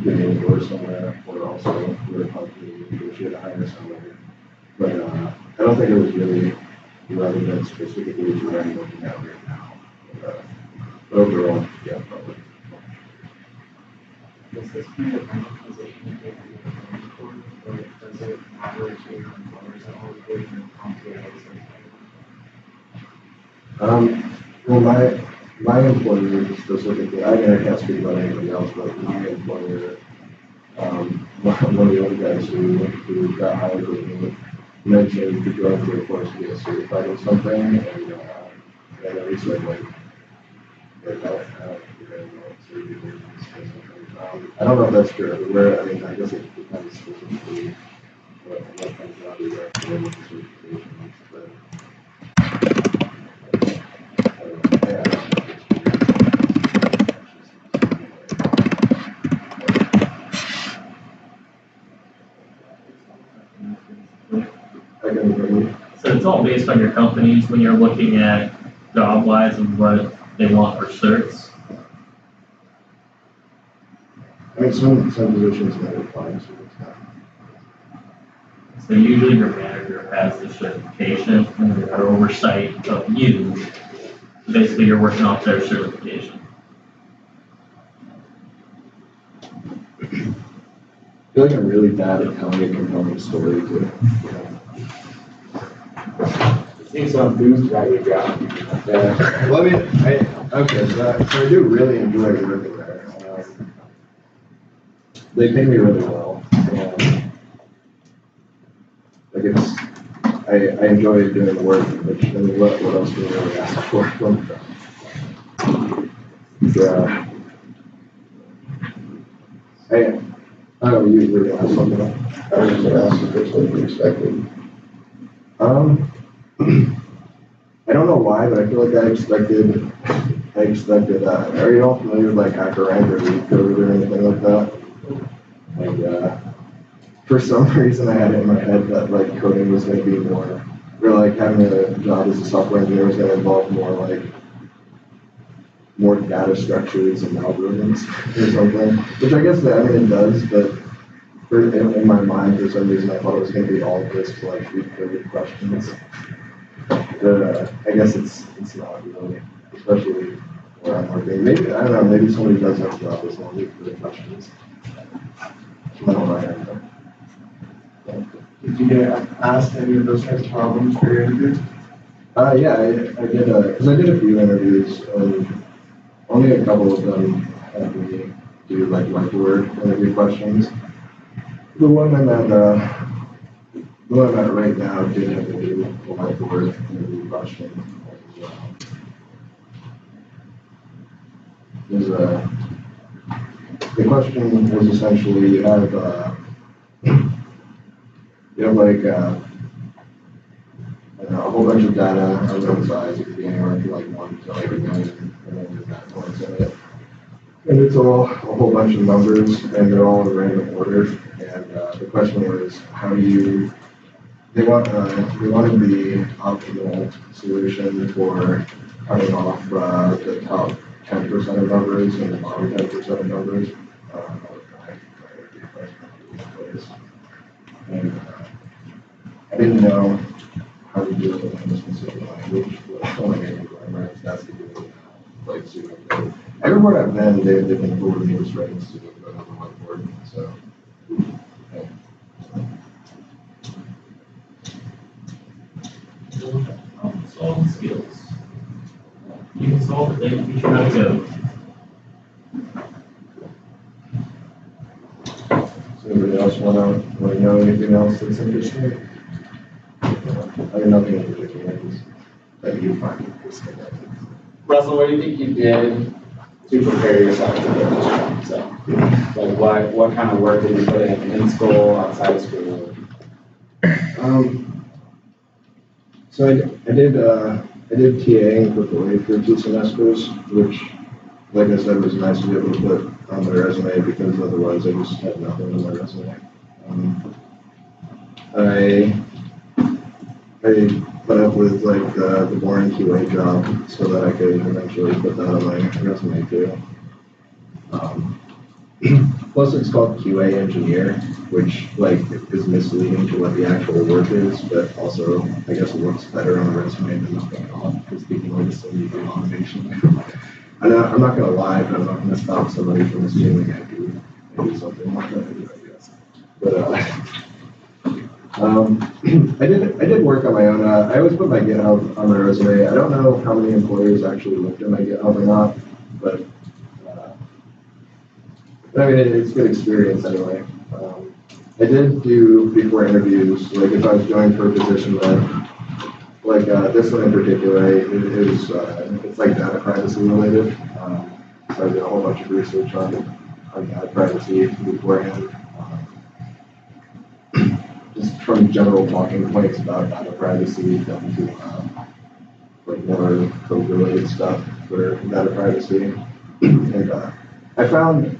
getting a door somewhere, or also would have helped me negotiate a higher salary. But I don't think it was really relevant specifically to what I'm looking at right now. But overall, yeah, probably. Is this kind of position that you're going for, or expensive average here, or is that all included in the complicated? Well, my employer specifically, I mean, I can't speak about anybody else, but my employer, one of the other guys who got hired with me mentioned to go through a course to get certified in something, and he said, like, I don't know if that's true everywhere. I mean, I guess it depends specifically what kind of job you're doing with the certifications, but So it's all based on your companies when you're looking at job wise and what they want for certs. I mean, some positions might require certs. So usually your manager has the certification and their oversight of you. So basically you're working off their certification. I feel like I'm really bad at telling a compelling story too. You seem so enthused about your job. Well, I mean, so I do really enjoy working there. They pay me really well. I enjoy doing the work, which, I mean, what else do we really ask for from them? Yeah. I don't know, you really have something else? I was just gonna ask if there's something expected. I don't know why, but I feel like I expected, are you all familiar with like HackerRank or LeetCode or anything like that? And, for some reason I had it in my head that like coding was going to be more, or like having a job as a software engineer was going to involve more data structures and algorithms or something, which I guess that, I mean, it does, but in my mind, for some reason, I thought it was going to be all just like recoded questions. But I guess it's not really, especially where I'm working. Maybe, I don't know, maybe somebody does have a job that's not recoded questions. I don't know. Did you get asked any of those types of problems for your interview? Yeah, I did, because I did a few interviews, and only a couple of them had me do like whiteboard interview questions. The one I'm at right now did have me do a whiteboard interview question as well. The question was essentially you have like I don't know, a whole bunch of data of known size. It could be anywhere from like 1 to like 1 million, and then there's that points in it. And it's all a whole bunch of numbers, and they're all in random order. And the question was, they wanted the optimal solution for cutting off the top 10% of numbers and the bottom 10% of numbers. And I didn't know how to do it in a specific language, but only in grammar, that's to do with like pseudocode. Everywhere I've been, they've been cool with me just writing pseudocode on the whiteboard, so. Yeah. Solve skills. You can solve it, then you try to go. Does anybody else want to know anything else that's interesting? I mean, nothing in particular, just that you find interesting. Russell, what do you think you did to prepare yourself to get this job? So, like, what kind of work did you put in school, outside of school? So I did TAing for 2 semesters, which, like I said, was nice to be able to put on my resume because otherwise I just had nothing on my resume. I put up with like the boring QA job so that I could eventually put that on my resume too. Plus it's called QA engineer, which like is misleading to what the actual work is, but also I guess it looks better on a resume than nothing at all because people always assume you do automation. I'm not gonna lie, but I'm not gonna stop somebody from assuming I do something like that, I guess. But I did work on my own. I always put my GitHub on my resume. I don't know how many employers actually looked at my GitHub or not, but I mean, it's good experience anyway. I did do before interviews, like if I was going for a position that, like this one in particular, it's like data privacy related. So I did a whole bunch of research on data privacy beforehand. Just from general talking points about data privacy down to like more code-related stuff for data privacy. And I found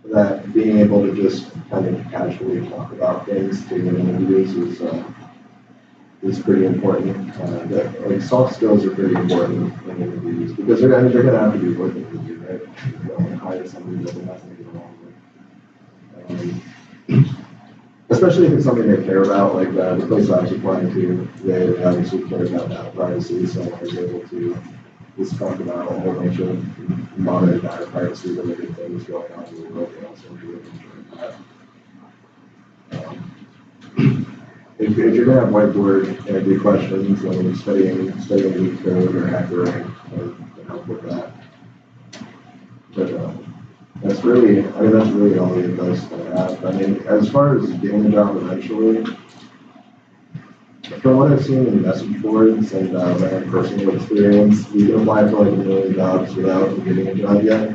that being able to just kind of casually talk about things to interviews is pretty important. That like soft skills are pretty important in interviews because they're going to have to be working with you, right? You don't want to hire somebody that has to get along with. Especially if it's something they care about, like the place I was applying to, they obviously care about data privacy, so I was able to just talk about a whole bunch of modern data privacy related things going on in the world, and also really enjoying that. If you're gonna have whiteboard and do questions when studying leak code or hacker rank, can help with that. But that's really all the advice that I have. I mean, as far as getting a job eventually, from what I've seen in message boards and my own personal experience, you can apply for like 1 million jobs without getting a job yet,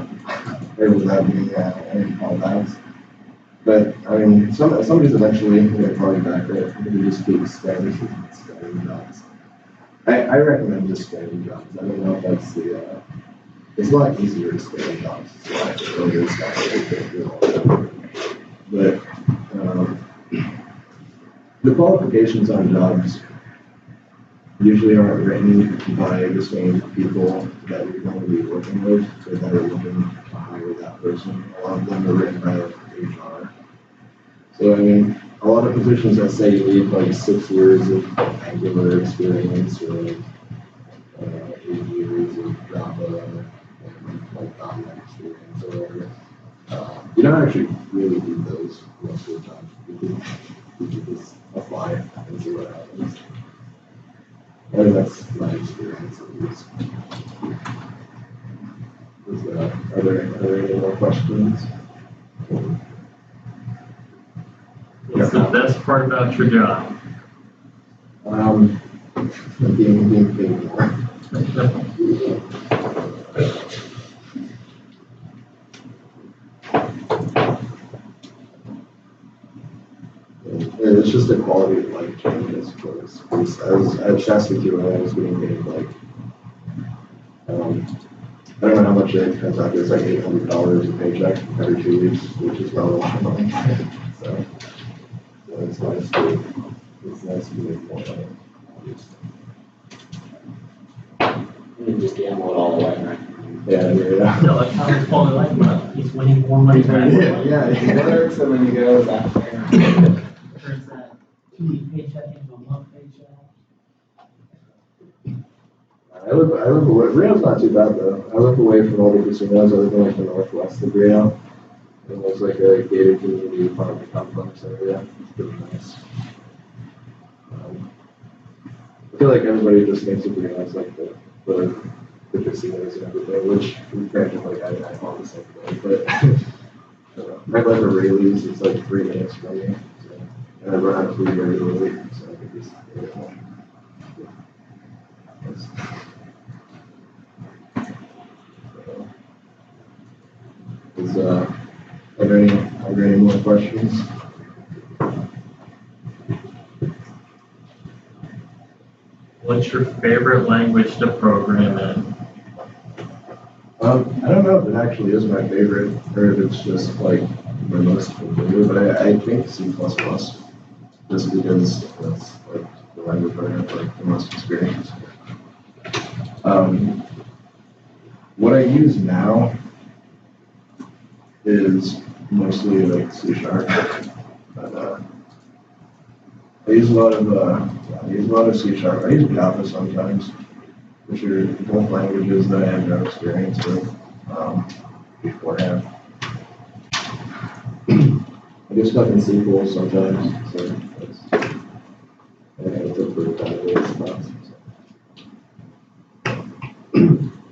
or without getting any callbacks. But I mean, somebody's eventually going to call you back, right? You can just keep spamming jobs. I recommend just spamming jobs. I don't know if that's the. It's a lot easier to spam jobs. But the qualifications on jobs usually aren't written by the same people that you're going to be working with, or that are looking to hire that person. A lot of them are written by HR. So I mean, a lot of positions that say you need like 6 years of Angular experience or 8 years of Java and like .NET experience or whatever. You don't actually really need those most of the time. You can just apply and see what happens. I think that's my experience at least. Are there any more questions? What's the best part about your job? Being paid more. It's just a quality of life change, I suppose. Because at CSCI, I was getting paid like, I don't know how much it comes out to. It's like $800 a paycheck every 2 weeks, which is not a lot of money. So it's nice to make more money. You can just gamble it all away, right? Yeah. No, that's how it's called like money. He's winning more money than Yeah. It works, and then he goes after. Turns that 2-week paycheck into a month paycheck. I live away. Rio's not too bad though. I live away from all the casinos. I live in like the northwest of Rio. And there's like a gated community apartment complex area. It's pretty nice. I feel like everybody just thinks of Rio as like the casinos and everything, which granted, like I call the same thing, but right like a Rayleigh's, it's like 3 minutes from me. So, and I run out of food very early, so I can just get it home. Are there any more questions? What's your favorite language to program in? I don't know if it actually is my favorite, or if it's just like my most familiar, but I think C++, just because that's like the language where I have like the most experience. What I use now is mostly like C#, but I use a lot of C#. I use Java sometimes, which are both languages that I have no experience with beforehand. And do stuff in SQL sometimes, so it's a pretty database stuff.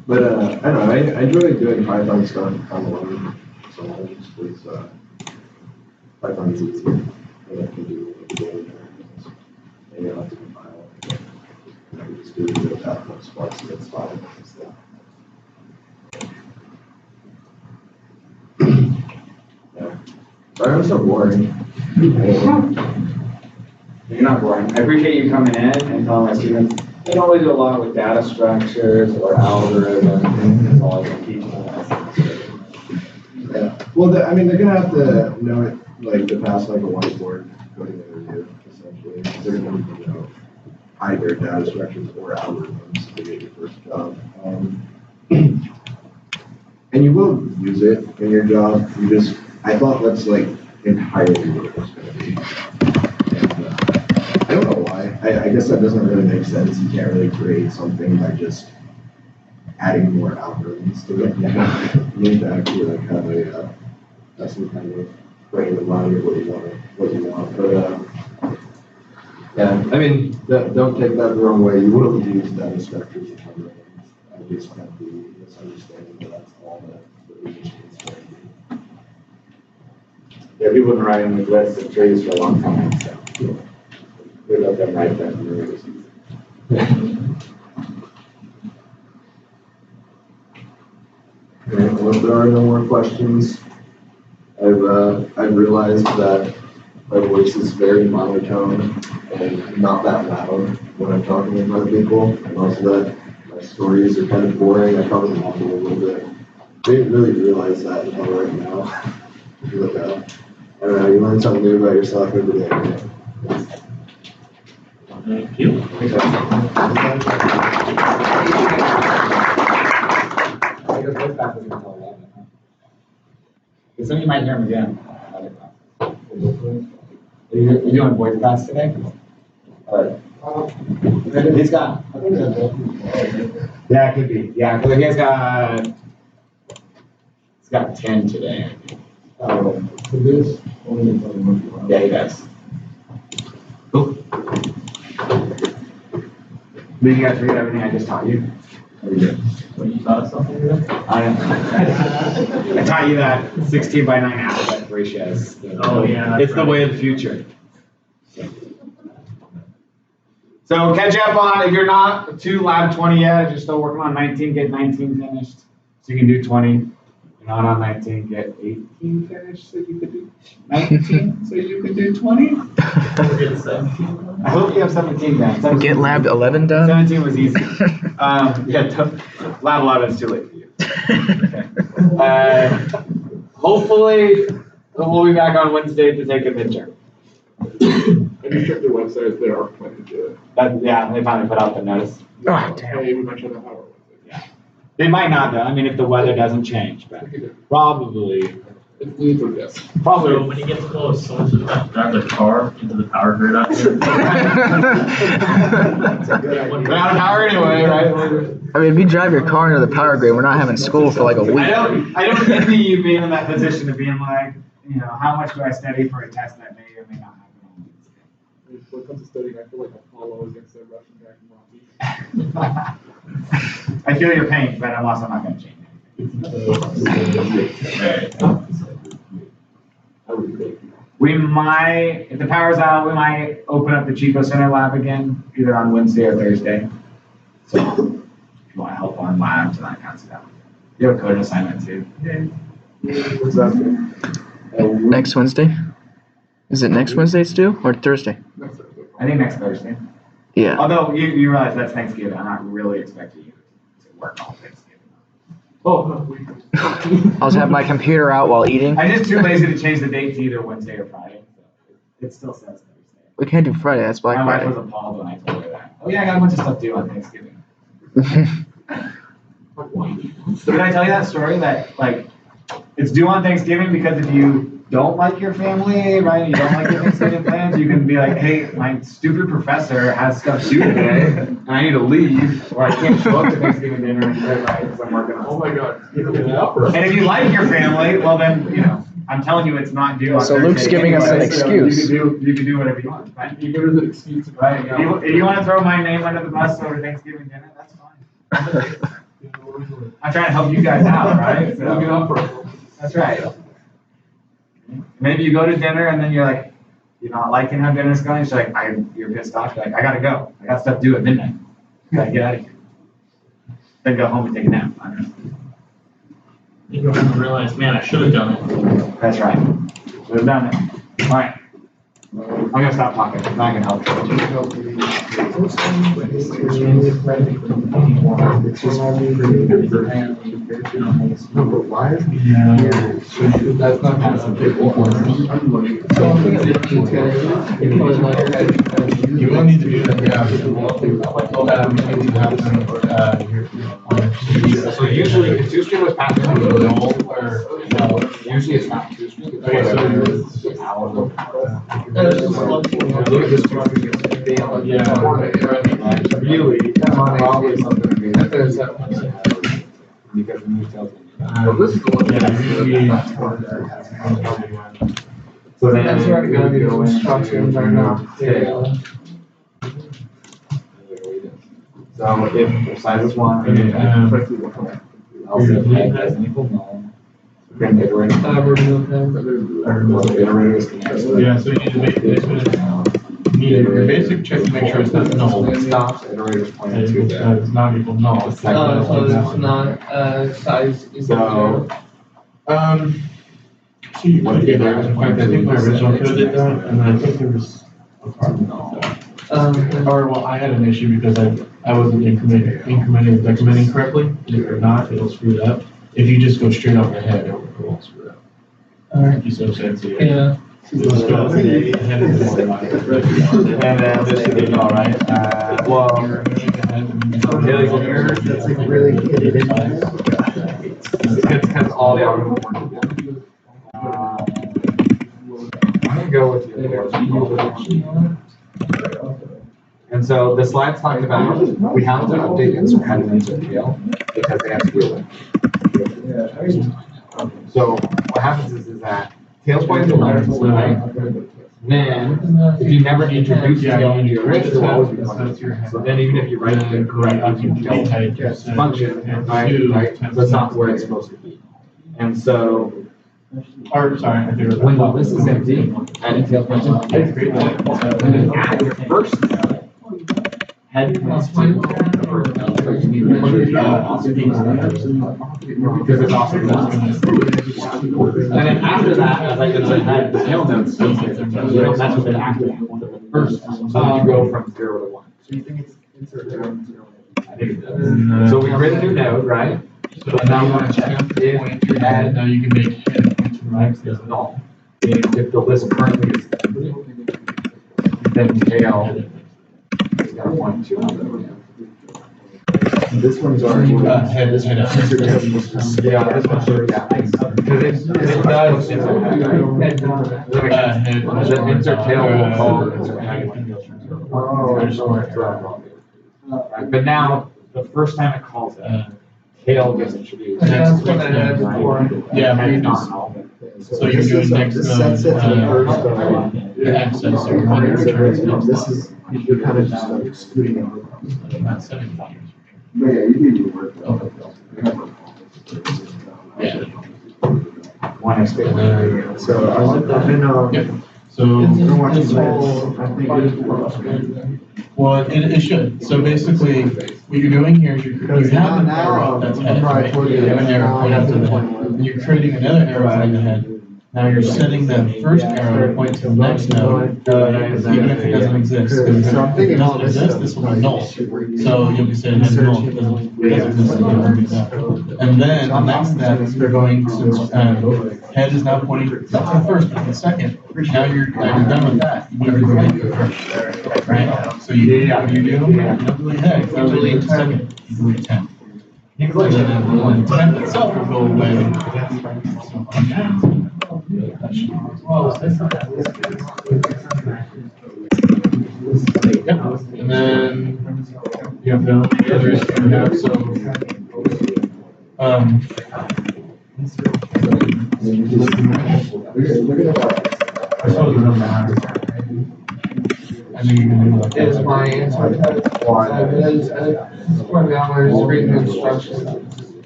But I don't know, I enjoy doing Python stuff on the line sometimes, because Python's easy, and I can do like daily things. Maybe I'll have to compile it. I can just do a bit of that from Spark, so it's fine and stuff. Yeah. Sorry, I'm so boring. You're not boring. I appreciate you coming in and telling my students, they don't really do a lot with data structures or algorithms. It's all I can teach them. Yeah. Well, I mean, they're gonna have to know it, like, to pass like a whiteboard coding interview, essentially. They're gonna need to know either data structures or algorithms to get your first job. And you will use it in your job. I thought that's like entirely what it was gonna be. And I don't know why. I guess that doesn't really make sense. You can't really create something by just adding more algorithms to it. You need to actually like have some kind of frame in mind of what you want. But yeah, I mean, don't take that the wrong way. You will use data structures and algorithms. I just have the misunderstanding that that's all that the position is going to be. Yeah, people have been writing with lists of trees for a long time, so we let them write them. Okay, well, if there are no more questions, I've realized that my voice is very monotone and not that loud when I'm talking in front of people, and also that my stories are kind of boring. I probably mumble a little bit. I didn't really realize that until right now. But, I don't know, you learn something new about yourself every day. Right? Thank you. Some of you might hear him again. Are you doing voice class today? He's got. Yeah, it could be. Yeah, because he's got 10 today. Oh, so this only Yeah, he does. Cool. Did you guys read everything I just taught you? What, you taught us something today? I taught you that 16 by 9 aspect ratios. Oh, yeah. It's the way of the future. So catch up on, if you're not to lab 20 yet, if you're still working on 19, get 19 finished. So you can do 20. If you're not on 19, get 18 finished so you could do 19, so you could do 20. I hope you have 17 done. Get lab 11 done? 17 was easy. Lab 11 is too late for you. Hopefully, we'll be back on Wednesday to take a midterm. I just checked their website, they are planning to do it. Yeah, they finally put out the notice. Oh, damn. Hey, we mentioned that hour. Yeah. They might not though, I mean, if the weather doesn't change, but probably. It leads to yes. So when you get close, someone should drive their car into the power grid out here. We're out of power anyway, right? I mean, if you drive your car into the power grid, we're not having school for like a week. I don't envy you being in that position of being like, you know, how much do I study for a test that may or may not happen on Wednesday? When it comes to studying, I feel like Apollo against the Russian guy from Rocky. I feel your pain, but I'm also not going to change anything. We might, if the power's out, we might open up the Chico Center lab again, either on Wednesday or Thursday. So if you want to help on labs and that kind of stuff. You have a coding assignment too. What's that? Next Wednesday? Is it next Wednesday it's due or Thursday? I think next Thursday. Yeah. Although you realize that's Thanksgiving, I'm not really expecting you to work all Thanksgiving. Oh, no, I'll just have my computer out while eating. I'm just too lazy to change the date to either Wednesday or Friday. So it still says Thursday. We can't do Friday, that's Black My wife Friday. was appalled when I told her that. Oh yeah, I got a bunch of stuff due on Thanksgiving. Did I tell you that story that like it's due on Thanksgiving because if you don't like your family, right, you don't like your Thanksgiving plans, you can be like, hey, my stupid professor has stuff due today, and I need to leave, or I can't show up to Thanksgiving dinner, right, because I'm working on. Oh my God. And if you like your family, well then, you know, I'm telling you, it's not due on So Thursday. Luke's giving us an anyway, so excuse. You can do whatever you want, right? You go to the excuse. Right, if you wanna throw my name under the bus over Thanksgiving dinner, that's fine. I'm trying to help you guys out, right? So- Looking out for us. That's right. Maybe you go to dinner and then you're like, you're not liking how dinner's going, so like, you're pissed off, you're like, I gotta go, I got stuff to do at midnight. Gotta get out of here. Then go home and take a nap, I don't know. You go home and realize, man, I should have done it. That's right. We've done it. Alright. I'm gonna stop talking, I'm not gonna help you. That's not gonna You will need to do that, yeah. So usually, the two-stream was passed through the old, or, no, usually it's not two-stream. Okay, so Look at this one. Really, probably something to be. Because the new tells me. This is the one. So then. That's where I'm gonna do the instructions right now. So if size is one, I'll say head as an equal null. We're gonna iterate. Remove them. Iterator is the next one. Yeah, so you need to make this one, you need your basic check to make sure it's not null. It stops, iterator's pointing to It's the. it's not equal null. It's like- So it's not, size equal So- So you could get that, in fact, I think my original code did that, and then I think there was a problem with that. Or, well, I had an issue because I wasn't incrementing and decrementing correctly, and if you're not, it'll screw it up. If you just go straight off the head, it won't screw it up. Thank you so fancy. Yeah. Let's go off the head of the water line. And then this should be all right, well. That's like really hit it. It's because all the algorithms work together. I'm gonna go with your. And so the slides talked about, we have to update insert head and insert tail because they have to deal with. So what happens is that tails point to letters, right? Then, if you never introduce tail into your array, it will always be function. So then even if you write the correct function, right, so it's not where it's supposed to be. And so, Or, sorry, I think it was. when the list is empty, add a tail function, and then add your first head points to the first node, so you need to make sure you because it's also. And then after that, as I can say, head, the tail node still stays there, so you don't mess with it after that. First, so you go from 0 to 1. So you think it's insert 0 to 0? I think it does. So we create a new node, right? So now you want to check if head, now you can make head point to right. Is null. Meaning if the list currently is empty, then tail is gonna point to another. This one's already. Head is head up. Yeah, this one should, yeah. Because it does insert head, right? Head. The insert tail will call insert head. Right, but now, the first time it calls it, tail gets introduced. That's what I had before. Yeah, And you it's not just, null. so you're doing next This sets it to the first, the access or one returns next. this is, you're kind of just like excluding it. Not setting values. But yeah, you need to work. Yeah. One expect. So I've been, Yep. So, This whole part is well, it should. So basically, what you're doing here is you have an arrow that's head, right? You have an arrow pointing to the head. And you're creating another arrow pointing to the head. Now you're setting the first arrow to point to the next node, even if it doesn't exist. Because if it doesn't exist, this will be null. So you'll be saying head null, it doesn't exist, so you don't do that. And then the next step is you're going to, head is now pointing, not to the first, but to the second. Now you're done with that. You need to delete the first, right? So you, what do? You don't delete head, you delete second, you delete 10. And then when 10 itself will go away. Yep, and then you have the others you have, so I suppose it doesn't matter. I think you can do like. Is my answer. For the hours, reading the instructions.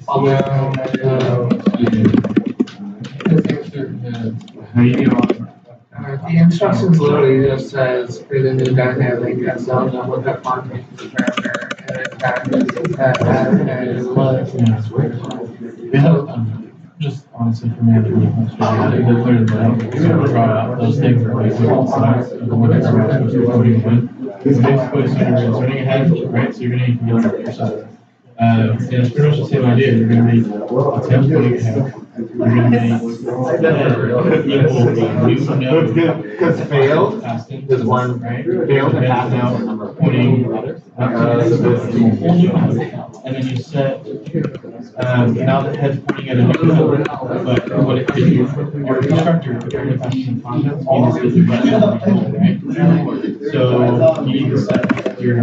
Although, the instructions literally just says create a new dynamic and so what that content is character and Just honestly for me, I think they're clear as well. So draw out those things are like on the sides of the one that's supposed to be putting in. Basically, so you're turning ahead, right? So you're gonna need to get yourself. And it's pretty much the same idea. You're gonna make attempt putting ahead. You're gonna make equal the new node. Because failed is one, right? Failed and passed out Pointing up to and then you set now the head's pointing at a new node, but what it did your constructor prepared to pass some content means that you run right? So you need to set your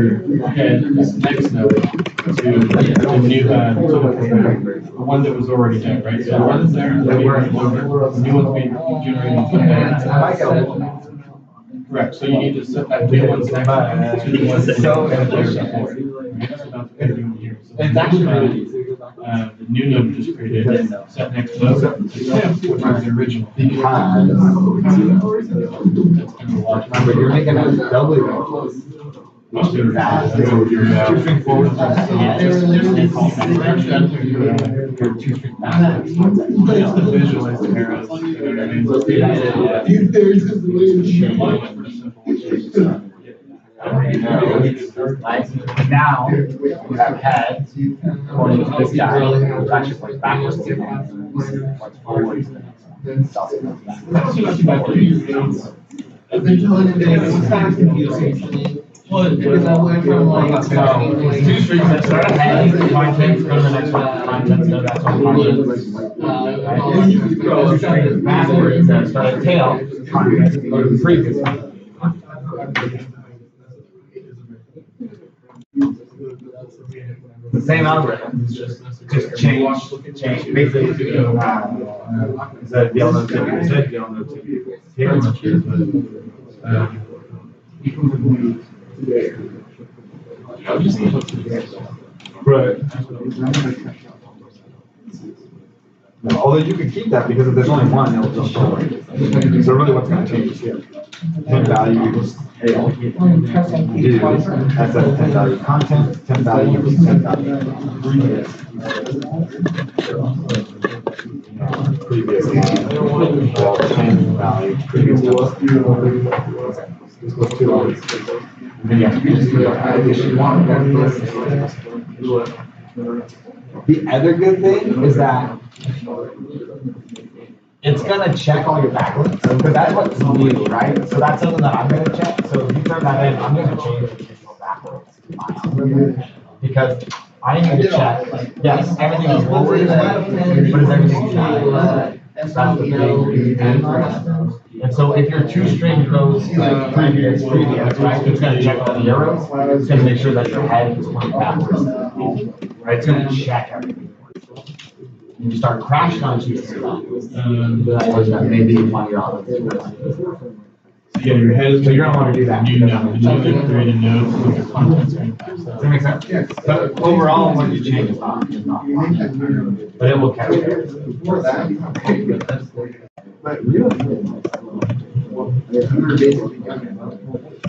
head next node to the new to the one that was already there, right? So the one that's there, the new one's being generated. Correct. So you need to set that new one's next to the one that's there before. It's actually really easy. The new node just created set next node, which is the original. Remember, you're making a doubly close. Which is that. Two string forward. Two string back. It's the visualize the arrows. You know what I mean? Now, you have head going to this guy, which actually plays backwards. What's forward? I've been telling you that it's kind of confusing for me. Because I went from like two strings that start ahead, content, go to the next one, content, so that's what content. Two strings backwards that start at tail, content, go to the previous one. The same algorithm, just change, basically, instead of deal node 2, instead of deal node 2. Pretty much is, but, right. Although you can keep that because if there's only one, it'll just show it. So really what's going to change is here. 10 value equals tail. Do, that's a 10 value content, 10 value equals 10 value. Previous line, 10 value, previous one. This goes 2 hours. The other good thing is that it's gonna check all your backlinks, because that's what's new, right? So that's something that I'm gonna check. So if you turn that in, I'm gonna change the initial backlinks to my algorithm. Because I need to check, yes, everything is forward, but is everything back? That's the big. And so if your two string goes previous, right, it's gonna check all the arrows. It's gonna make sure that your head is pointing backwards. Right, it's gonna check everything. And you start crashing on two stuff. That may be one of your others. Yeah, your head is. So you're gonna want to do that. You know, you can create a node with your contents right now. Does that make sense? Yes. But overall, what you change is not but it will catch it. But really,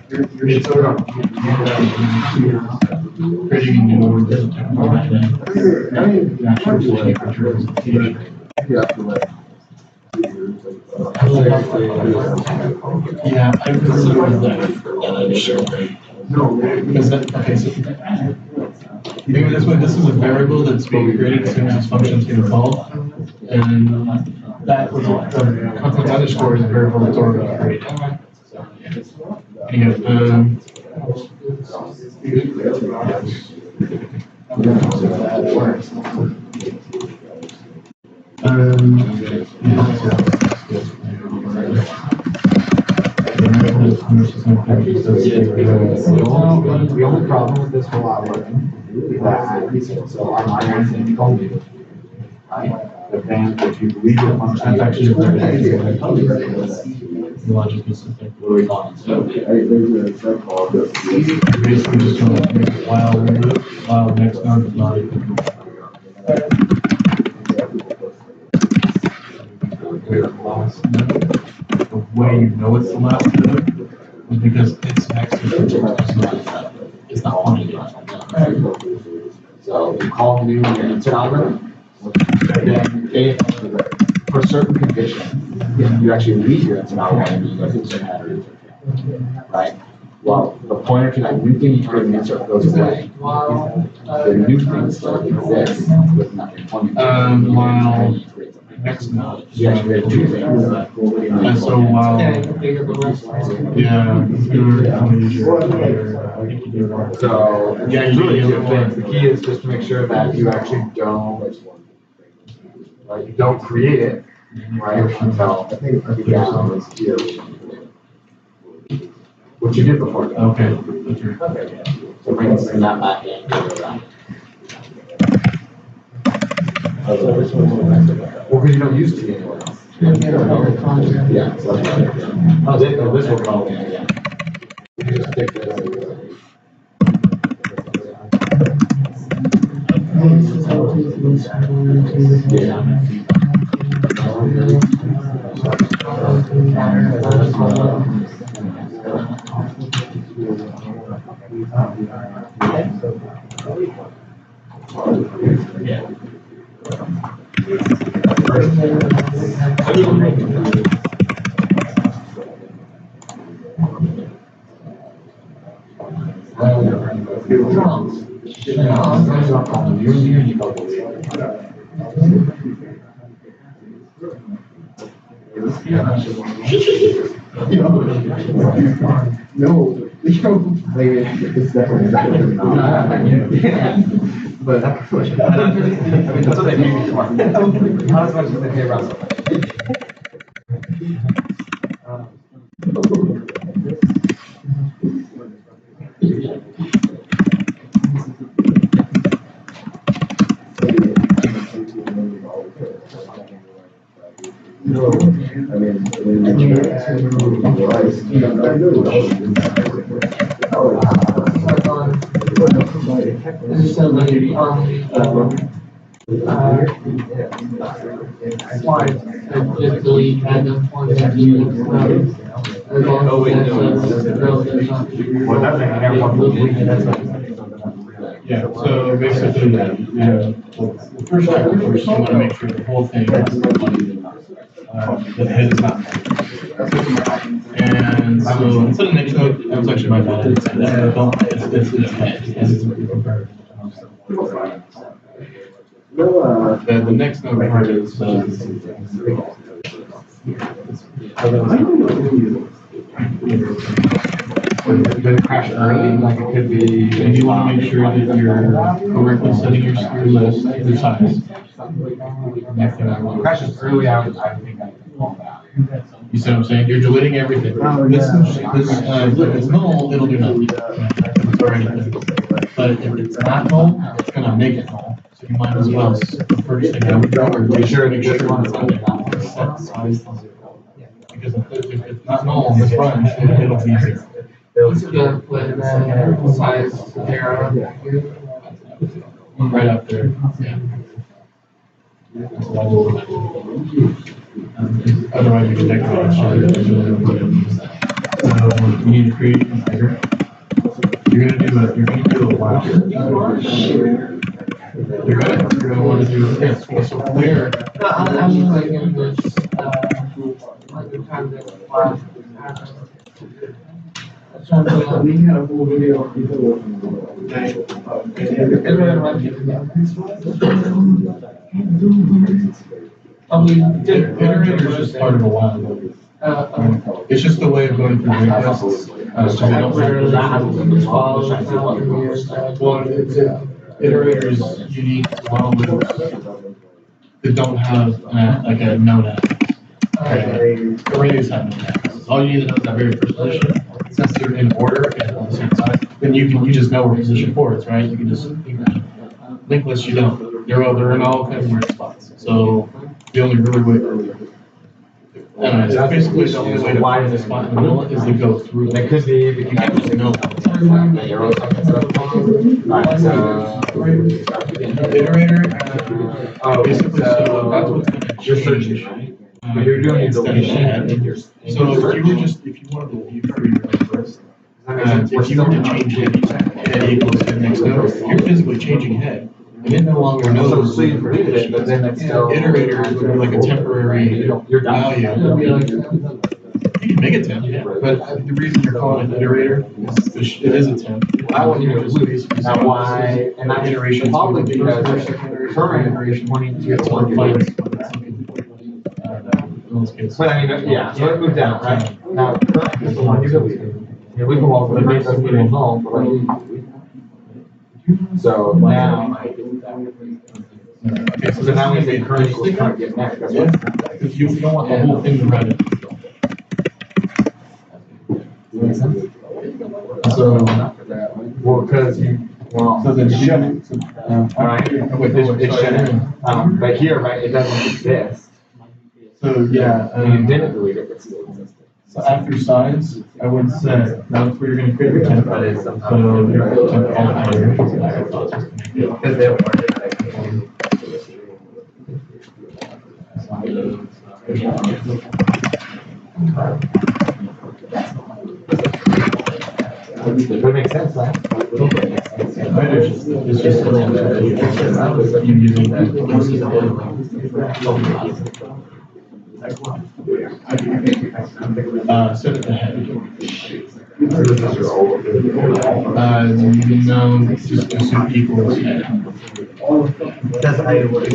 It's creating a new word. Yeah, I consider that. Because that, okay, so think of it this way, this is a variable that's being created as soon as this function is being called. And that was content underscore is a variable that's already created. So, yeah. Anyhow, the only problem with this whole algorithm is that so our minor is going to right? But then band, if you leave it on, that's actually very logically specific. What are we calling it? So, There's a set called the. Basically just going to make it while we move, while next node is not equal. Last node, the way you know it's the last node is because it's next to it's not pointing to it. so you call new when you're insert algorithm, then if for certain conditions, you actually leave your insert algorithm, you go to insert header, right? Well, the pointer to that new thing you create in insert goes away. The new thing still exists with nothing pointing to it. While next node. You actually have two things. And so while, yeah, So, again, you really do things. The key is just to make sure that you actually don't, right, you don't create it, right, until down is here. What you did before. Okay. So bring this thing that back in. Well, because you don't use T anywhere else. Yeah, so that's right. Oh, this will call it, yeah. You just take this. No, it's definitely not. But that's what That's what they pay me for. Not as much as they pay Russell. No, I mean, Slides, and just delete random ones that you, as long as that's Well, that's like, I never want to delete it, that's like. Yeah, so basically, the first step, of course, you want to make sure the whole thing is the head is not. And so instead of next node, that was actually my bad. It's head. The next node part is, Did it crash early, like it could be. and you want to make sure that you're correctly setting your screw list, your size. If it crashes early, I think I can call that. You see what I'm saying? You're deleting everything. If it's null, it'll do nothing. It's already done. But if it's not null, it's gonna make it null. So you might as well, the first thing I would do is Be sure that this one is under that. set size to 0. Because if it's not null on this bunch, it'll be 0. It's good with size 0. Right up there, yeah. That's what I will. Otherwise, you can decorate it. So you need to create a configure. You're gonna do a while. You're gonna want to do this. So where? I mean, like in this, like the time that class We had a full video of people. Iterator is just part of a while. It's just a way of going through requests. So they don't iterator is unique while loops that don't have like a node address. Arrays have node addresses. All you need to know is that very first position. Since they're in order and on the same side, then you just know where position 4 is, right? You can just linked list, you don't. They're in all kinds of weird spots. So The only really way, it's basically the only way to find the spot in the middle is to go through. It could be, You can't just know. the arrows on the stuff. Alright, so. Iterator, basically, so so that's what's gonna you're change. searching. You're doing Instead of deletion. head. So if you were just, if you wanted to view for your first, if you were to change head equals head next node, you're physically changing head. And it no longer knows. So you created it, but then it's still. Iterator would be like a temporary value. You can make a temp, yeah, but the reason you're calling it iterator is it is a temp. That one you just basically. Now why, and that iteration probably because current iteration pointing to gets one one place. in this case. But I mean, yeah, so it moved down, right? Now, current is the one you deleted. Yeah, we can walk, but basically we don't know, but like. So now. Okay, So now we say current equals current get next, that's what. Because you don't want the whole thing to run it. So, Well, because you, well. so then Right, it's generating, but here, right, it doesn't exist. So, yeah, And you didn't delete it, it still existed. so after size, I would set, that's where you're gonna create your temp. So your temp qualifier. Because they have market. That makes sense, right? It's just you using that. Set it to head. No, just assume equals head. That's how it works.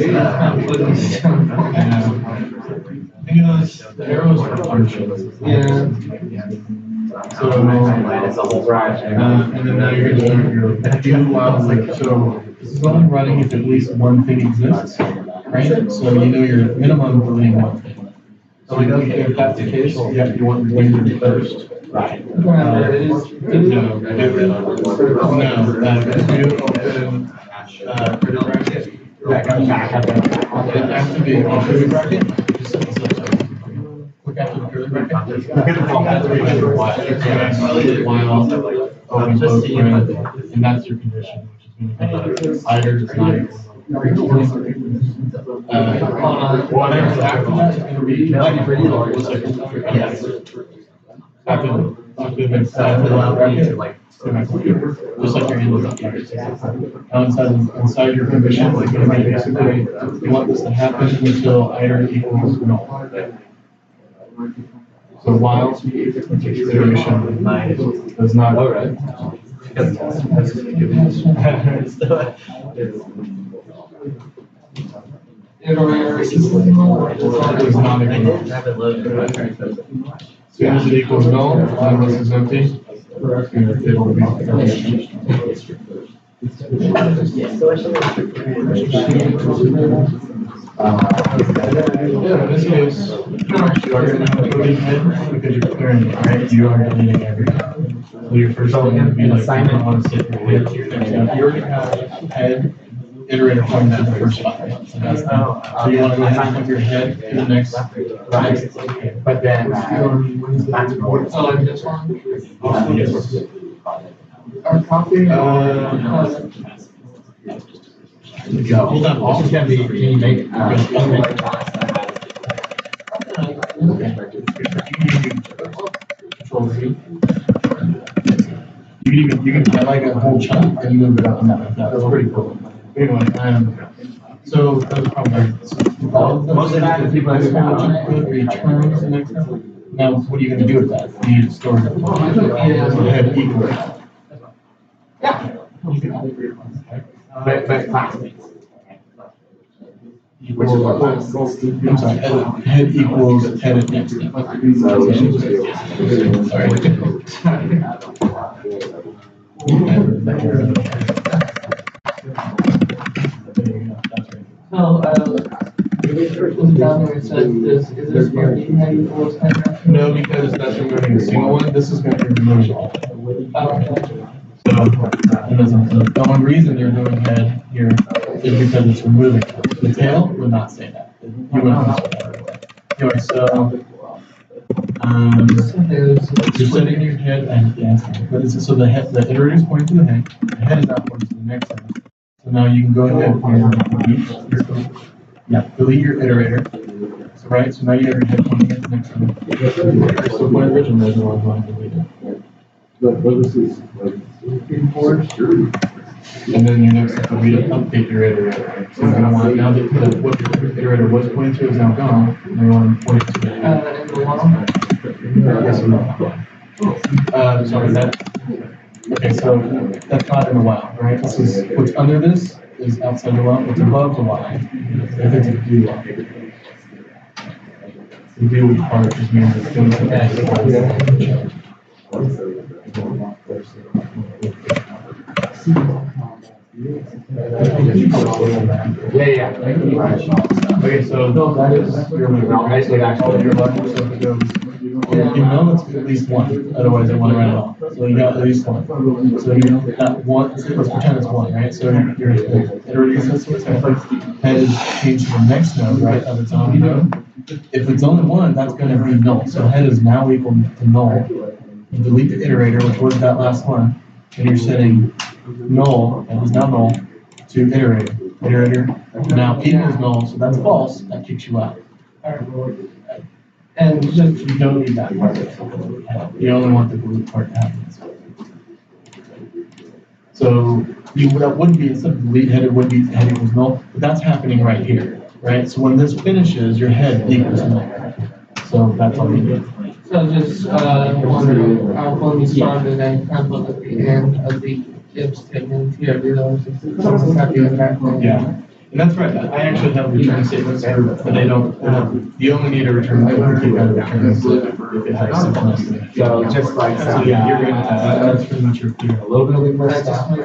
Think of those, the arrows are functions. Yeah. So, and then now you're gonna start your do while, so this is only running if at least one thing exists, right? So you know your minimum deleting one thing. So like, okay, if that's the case, yeah, you want to do first. Right. No, if you open, curly bracket, it activate the curly bracket, just set this up. Look after the curly bracket. That's where you have your while. While, open, close, parent, and that's your condition, which is gonna be either does not equal. Whatever's after that is gonna be for you, or it's like, yes. After the bracket, just like your handle bracket. Inside your condition, like basically, you want this to happen until either equals null. So while iteration does not. All right. Does not equal. As soon as it equals null, while this is empty, it will be. In this case, you are going to have coding head because you're clearing it, right? You are deleting everything. So your first one would be like, you want to set your head to your next step. You already have head, iterator pointing to the first spot. So you want to go ahead and put your head to the next. Right. But then, that's more. So like this one? Our copy. Hold on, This is gonna be, can you make, Control Z. You can highlight a whole chunk and move it up and down. That's pretty cool. Anyway, so that's probably. Most of that is people that returns the next one. Now, what are you gonna do with that? You need to store it. Head equal. Yeah. But classmates. Which is what I'm sorry, head equals head at next step. Down there it says this, is this working? How you force that? No, because that's removing a single one, this is going to be removing all. So, the only reason you're doing head here is because it's removing. The tail would not say that. You went. Anyway, so, you're setting your head and, yeah, but it's, so the head, the iterator is pointing to the head is now pointing to the next head. So now you can go ahead and delete your iterator. So, right, so now you have your head pointing at the next head. So my original is the one going to delete it. But this is like. And then your next step would be to update your iterator. So you're gonna want, now that what your iterator was pointing to is now gone, now you want to point it to the head. In the wall? Yes or no? Sorry, okay, so that's not in the wild, right? This is, what's under this is outside the wild, what's above the wild, it's a blue wild. The blue part just means it's going to add. Yeah. Okay, so that is your logic, so if it goes, you know it's at least one, otherwise I want to write it off. So you got at least one. So you got one, let's pretend it's one, right? So your iterator system head is changed to the next node, right, of its own node. If it's only one, that's going to be null. So head is now equal to null. You delete the iterator, which was that last one, and you're setting null, that is now null, to iterator. Iterator now equals null, so that's false, that kicks you out. And just, you don't need that part. You only want the blue part to happen. So that wouldn't be, instead of delete head, it would be head equals null, but that's happening right here, right? So when this finishes, your head equals null. So that's all you need. So just, when we started and kind of look at the end of the if statement here, someone's happy with that. Yeah, and that's right. I actually have return statements, but they don't, you only need a return statement to kind of return if it has simplicity. So just like. So yeah, you're gonna have, that's pretty much your clear. A little bit of the stuff. And a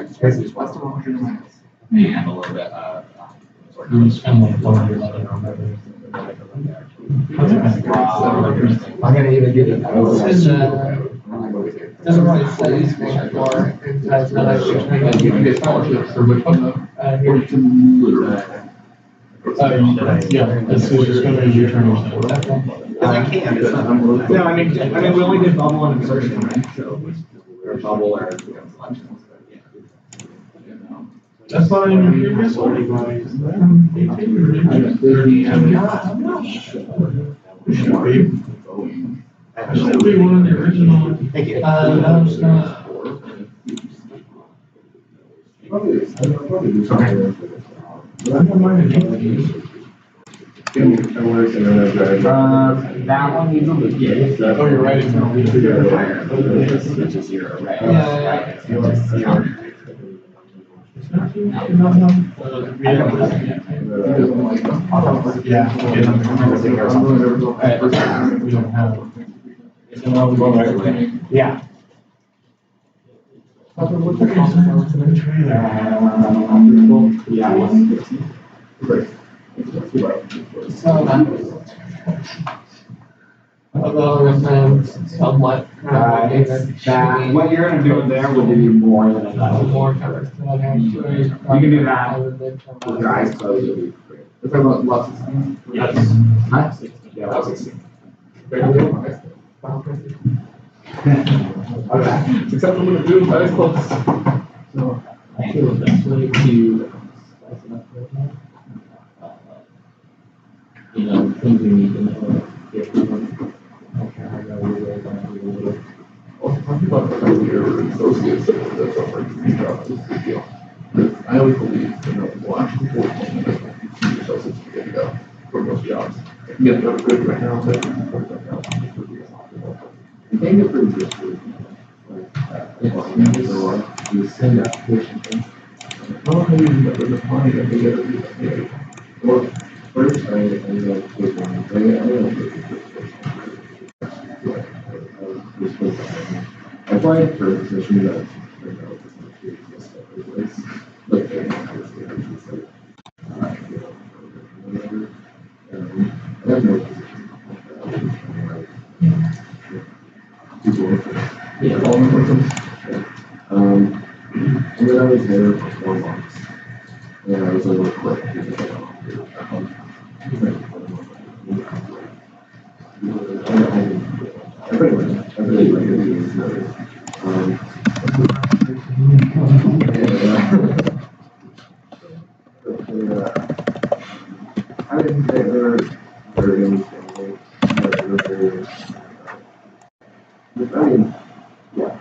little bit, You just kind of like follow your letter or whatever. I'm gonna even give it. This is, doesn't really say anything for inside, so like, For which one? Yeah, this is just gonna be return. Because I can, it's not. No, I mean, we only did bubble and insertion, right? So, or bubble or, selections. That's not in your previous one. Should be one of the original. Thank you. No, it's not. That one needs a loop. Yeah. Oh, you're writing now. Which is your array. Yeah. We don't have. Yeah. Although somewhat. It's that, what you're gonna do there will be more than enough. More coverage. You can do that with your eyes closed. You'll be free. It's about lots of things. Yes. Huh? Yeah, that's 16. It's acceptable to do, but it's close. So I feel the best way to, things we need to know. Also, talking about the career associates, that's all right. I always believe, watch people teach yourself to get it up for most jobs. You can get another good right now, but You can get pretty good food. You send application. how do you get the money that they get it? Well, first, I like to take one. I applied for a position that I have no Yeah, all of them. And then I was there for 4 months. And I was a little quick. pretty much, I really like it. I mean, they're very understanding. They're very, I mean, yeah.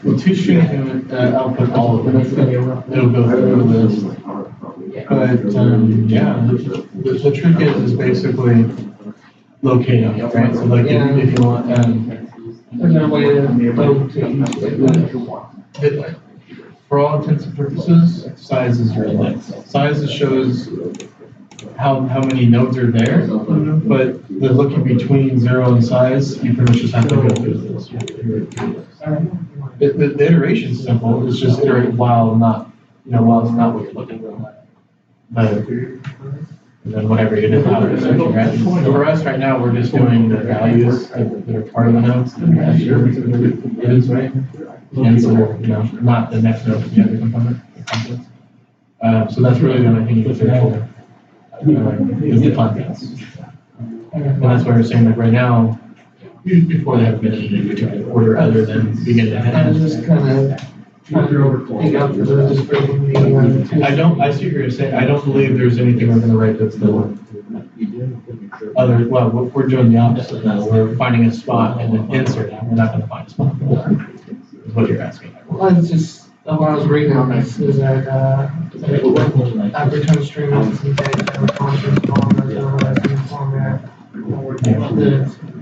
Well, two strings output all of them. It'll go through this. But, yeah, the trick is basically locating it, right? So like if you want, There's no way to go to each. for all intents and purposes, size is relevant. Size shows how many nodes are there, but the looking between 0 and size, you pretty much just have to go through this. The iteration is simple, it's just iterate while not, while it's not what you're looking for. But, and then whatever you do, right? For us right now, we're just doing the values that are part of the nodes. It is, right? And so, not the next node, the other component. So that's really the only thing you consider for. Is the contents. And that's why we're saying like right now, before they have been in any particular order other than beginning to I end. was just kind of trying to pick up the just breaking the. I see what you're saying. I don't believe there's anything we're gonna write that's the other, well, we're doing the opposite now. We're finding a spot and then inserting. We're not gonna find a spot. Is what you're asking. Well, it's just, what I was reading on this is that, return stream is some data or content format, format.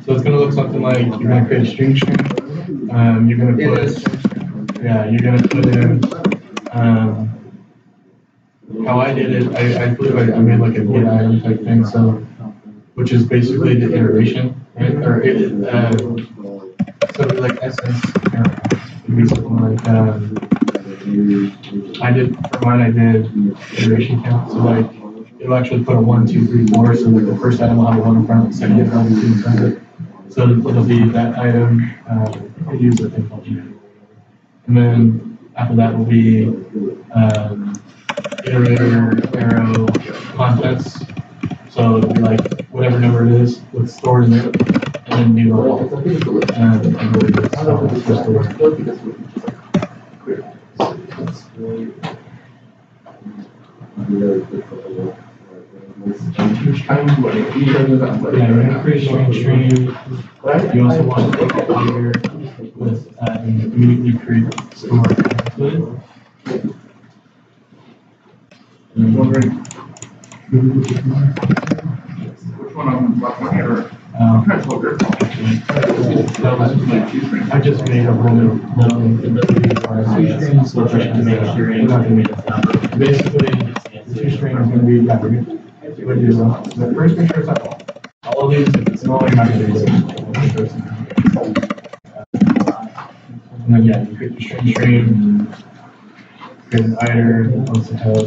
So it's gonna look something like, you're gonna create a string. You're gonna put, you're gonna put in, how I did it, I believe I made like a get item type thing, so, which is basically the iteration, right? Or so like essence, it'd be something like, for mine I did iteration count, so like, it'll actually put a 1, 2, 3, 4, so like the first item will have a 1 in front, the second item will have a 2 in front of it. So it'll be that item, I use a thing called unit. And then after that will be, iterator, arrow, contents. So it'll be like, whatever number it is, what's stored in it, and then new level. And really just how it's supposed to work. Yeah, we're gonna create a stream. You also want to take it here with, immediately create store footage. Wondering. Which one of them left my hair? That's what they're called. I just made a whole new basically, the two string is going to be aggregate. The first make sure it's all of these, if it's small, you're not going to do it. And then, you create the string, create an iter, once it has.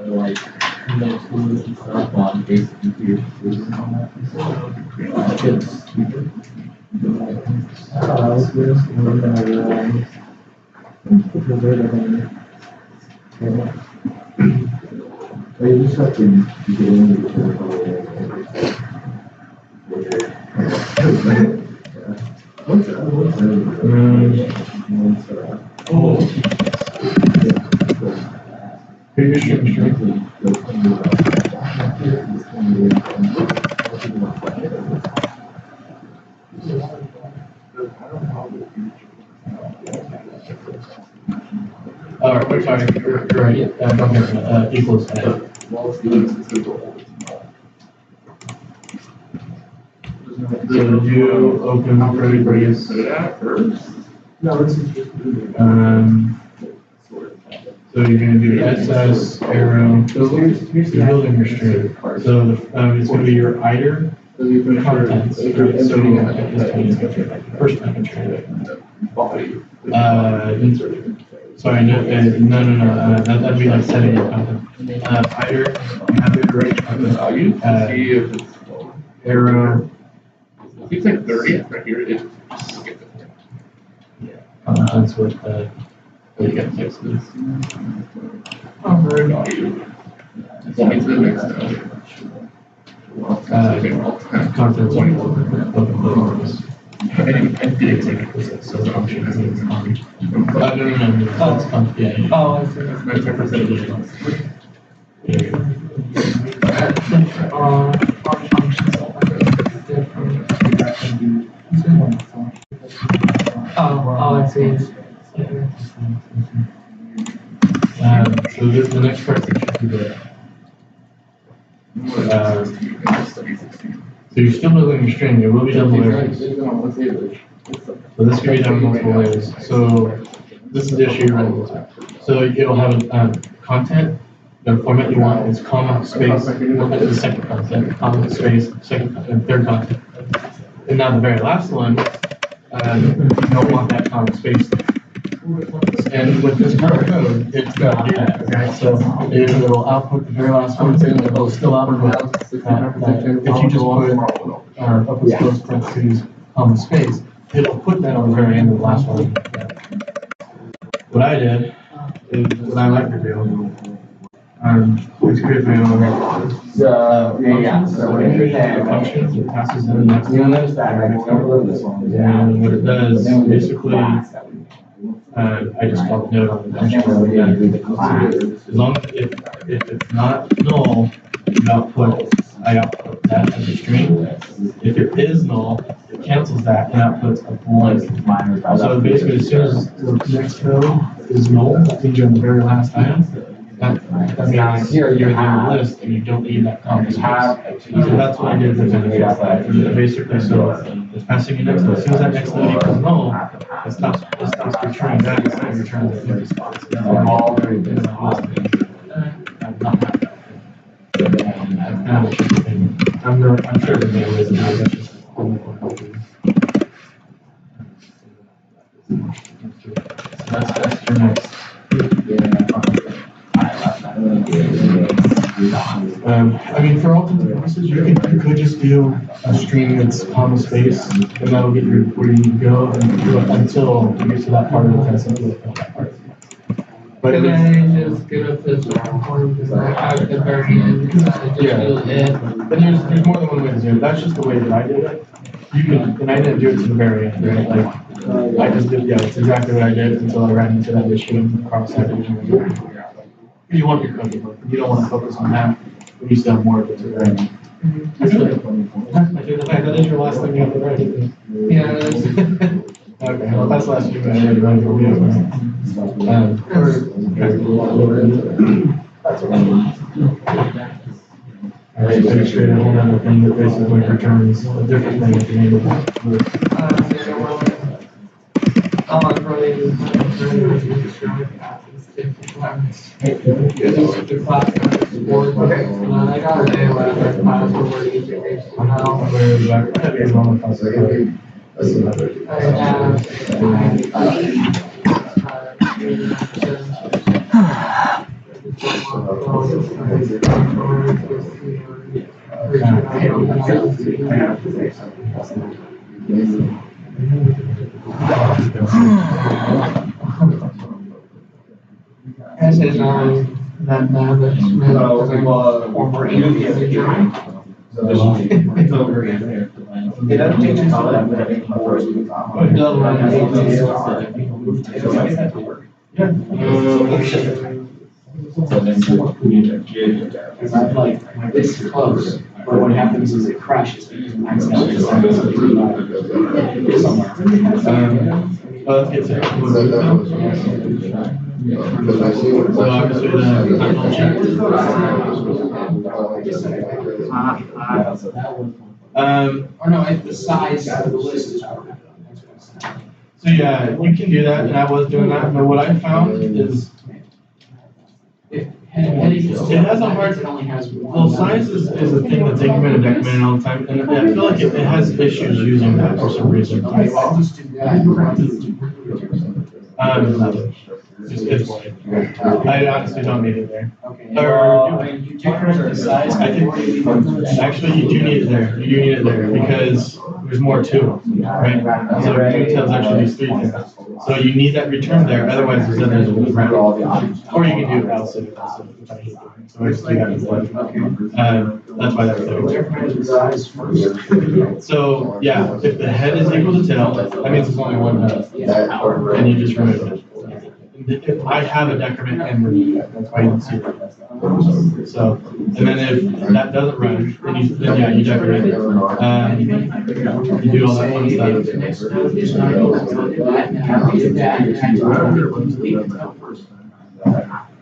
Like, stuff on basic computer solutions on that. You just have to get in Create your string. Oh, sorry, you're right, don't get, equals head. So you open curly brace. So you're gonna do SS, arrow, you're building your string. So it's gonna be your iter contents, right? So you have this first time in string. Sorry, no, that'd be like setting your content. Iter, you have your range content. Arrow. It's like 30 right here. It's Contents with, you got six of these. it's the next Contents of I didn't take it because it's so function. No, that's function, yeah. Oh, I see. Our functions are different. Oh, I see. So the next part should be the, so you're still building your string, there will be double layers. So this could be done multiple layers. So this is the issue you're running into. So it'll have content, the format you want is comma, space, the second content, comma, space, second content, third content. And now the very last one, you don't want that comma, space. And with this current code, it's got to do that, okay? So it'll output the very last one, and it'll still output that. If you just put, upper close parentheses, comma, space, it'll put that on the very end of the last one. What I did, is what I like to do, is create my own functions, it passes in the next one. And what it does, basically, I just call it node on the function. As long as if it's not null, I output that as a string. If it is null, it cancels that and outputs a blank. So basically, as soon as the next code is null, that means you're on the very last item. That means you're in the list and you don't need that comma space. So that's what I did with the basically, so it's passing your next node. As soon as that next node equals null, it stops returning that instead of returning the empty spots. That's all very good. I'm sure that there is a way that's just that's your next. I mean, for all intents and purposes, you could just do a string that's comma space, and that'll get you where you need to go until you get to that part of the test and do that part. But and then just get up this point, and at the very end, just do it. And there's more than one way to do it. That's just the way that I did it. You can, and I didn't do it to the very end, right? Like, I just did, it's exactly what I did until I ran into that issue and cross that division. You want your code to work. You don't want to focus on that. We used to have more of it to write. That is your last thing you have to write, isn't it? Yeah. Okay, well, that's the last thing I read. I just created a whole other thing that basically returns a different thing at the end of it. I'm really the class and I got an A whatever class where we're using HTML. I said no, that bad, former It's over here. It doesn't change the color, but I think I'm like this close, but what happens is it crashes. Accidentally somewhere. Well, let's get to it. Because I see what. So obviously the Untitled Chapter. Or no, the size of the list is. So yeah, you can do that, and I was doing that, but what I found is it has a hard, It only has one. well, size is a thing that's increment and decrement all the time, and I feel like it has issues using that for some reason. Okay, well, I'll just do that. It's white. I honestly don't need it there. Okay. Or, You decrement the size, I think. actually, you do need it there, you do need it there, because there's more to it, right? So details actually these 3 things. So you need that return there, otherwise then there's a loop around. Or you can do else if, which I hate doing. So I just do that instead. That's why that's there. So, yeah, if the head is equal to tail, that means there's only one head, and you just remove it. I have a decrement and remove it, that's why you don't see it. So, and then if that doesn't run, then yeah, you decrement. You do all that fun stuff.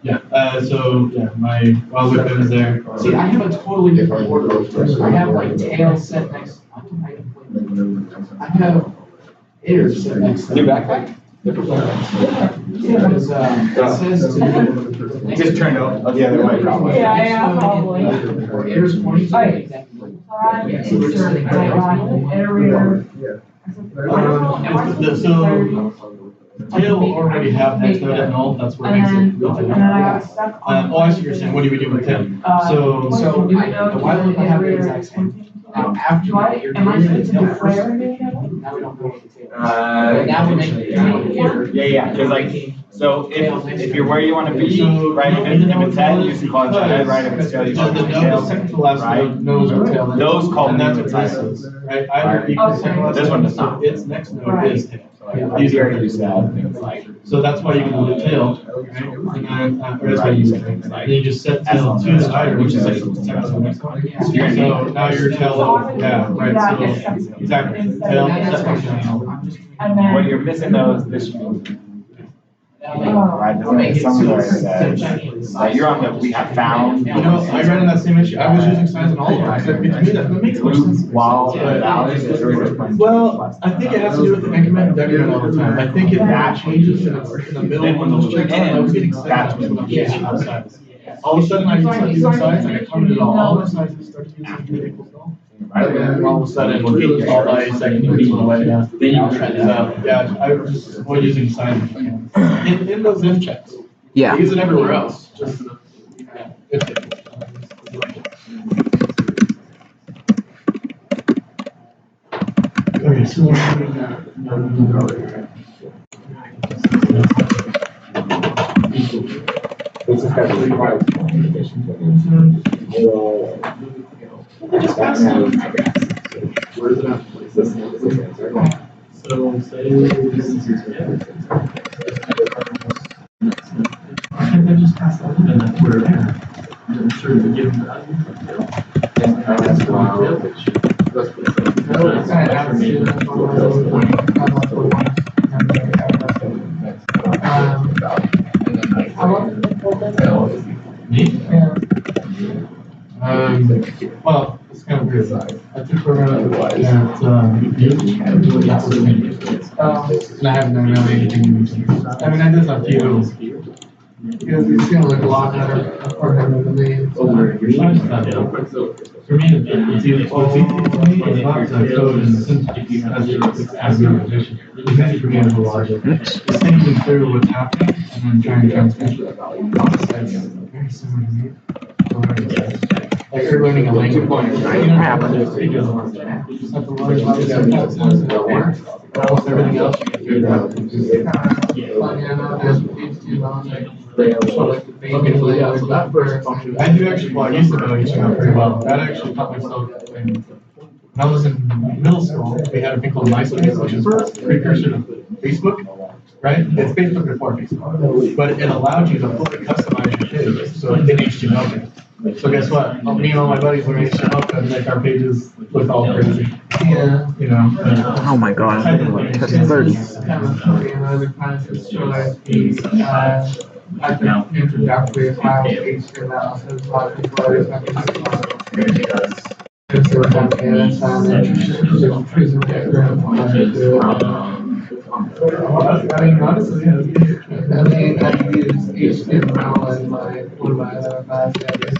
Yeah, so, yeah, my wild whip is there. See, I have a totally different order. I have like tail set next. I have ears set next. Your backpack? Because, it says to. Just turn it the other way, probably. Yeah, probably. Ears pointing to. So, tail will already have next node at null, that's what makes it. And then I got stuck on. Oh, I see what you're saying, what do we do with tail? So The wild whip I have the exact same. Now, after that, you're Am I doing the supposed to tail be first. flaring it? Now we don't know what the tail is. Now we make it. Yeah, because like, so if you're where you want to be, right, if it's head, you can call it your head, right, if it's tail, you call it The your node tail. is second to last node, nose or tail. Those call And that's me what the this title. is, right? Either equals second to last This one does node, not. its next node is tail. These are used that, things like. So that's why you can do tail, right? And then, or that's why you use it. Then you just set tail to the item, which is second to the next one. So now your tail, yeah, right, so, exactly, tail, set function. And then. When you're missing those, this one. Right, there's somewhere that you're on the, we have found. You know, I ran into that same issue, I was using signs on all of them, I said, to me, that makes more sense. While the values is really different. Well, I think it has to do with the increment and decrement all the time. I think if that changes in the middle when those checks, I was getting sides when I was using those sides. All of a sudden, I started using sides, and I commented all the sides and started using head equals null. And then all of a sudden, all my second units went away, yeah. Then you try that. So, yeah, I was just avoid using sides if I can. In those if checks. Yeah. Use it everywhere else, just, if it. Okay, so. This is kind of required. Just pass it. Where is it at? Is this answer? So, say, I just passed that, and that's where, I'm sure to give them value. That's wild. Me? Well, it's kind of weird. I took her at, and I haven't done really anything. I mean, I did a few. Because it's gonna look a lot better for him than me. I just thought, for me, it's easy, what's easy to me is not the code and the syntax as memorization. It's easy for me as a logic. Just thinking through what's happening and then trying to transmit it. Very similar to me. Like you're learning a language. You don't have to just speak it. You just have to learn how to syntax and it works. Almost everything else you can figure out. Okay, so that first function, I do actually, well, I used to know HTML pretty well. That actually taught myself when I was in middle school, we had a thing called MySpace, which is a precursor to Facebook, right? It's Facebook before Facebook, but it allowed you to fully customize your page, so in HTML. So guess what? Me and all my buddies are gonna show up and make our pages look all crazy. Yeah. You know? Oh my god, I'm getting like touch 30. Kind of funny, another kind of destroy the, like the introductory file HTML, so there's a lot of people always have to so that's how they choose a different one to do it. I mean, honestly, I mean, I use HTML in my, one of my other classes.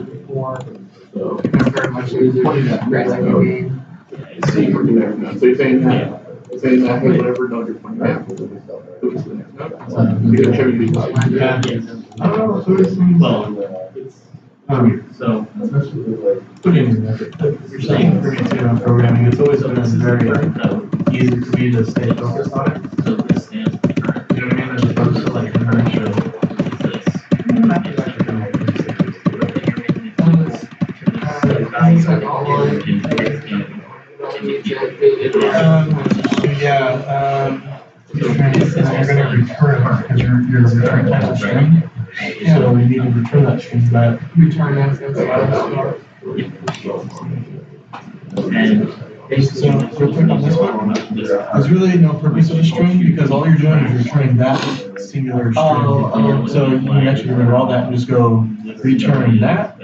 Before, it's very much easier to create like a game. So you're working there now. So you're saying that, hey, whatever node you're pointing at, move it to the next node. You're gonna show me these values. Yeah. I don't know, so it's, so, put in, you're saying for me too on programming, it's always been very easy for me to stay focused on it. So this stands for current. You know what I mean, as opposed to like commercial. You're gonna return, because your return type of string. So you need to return that string back. Return access. So real quick on this one, there's really no purpose of a string because all you're doing is returning that singular string. So you can actually get rid of all that and just go return that,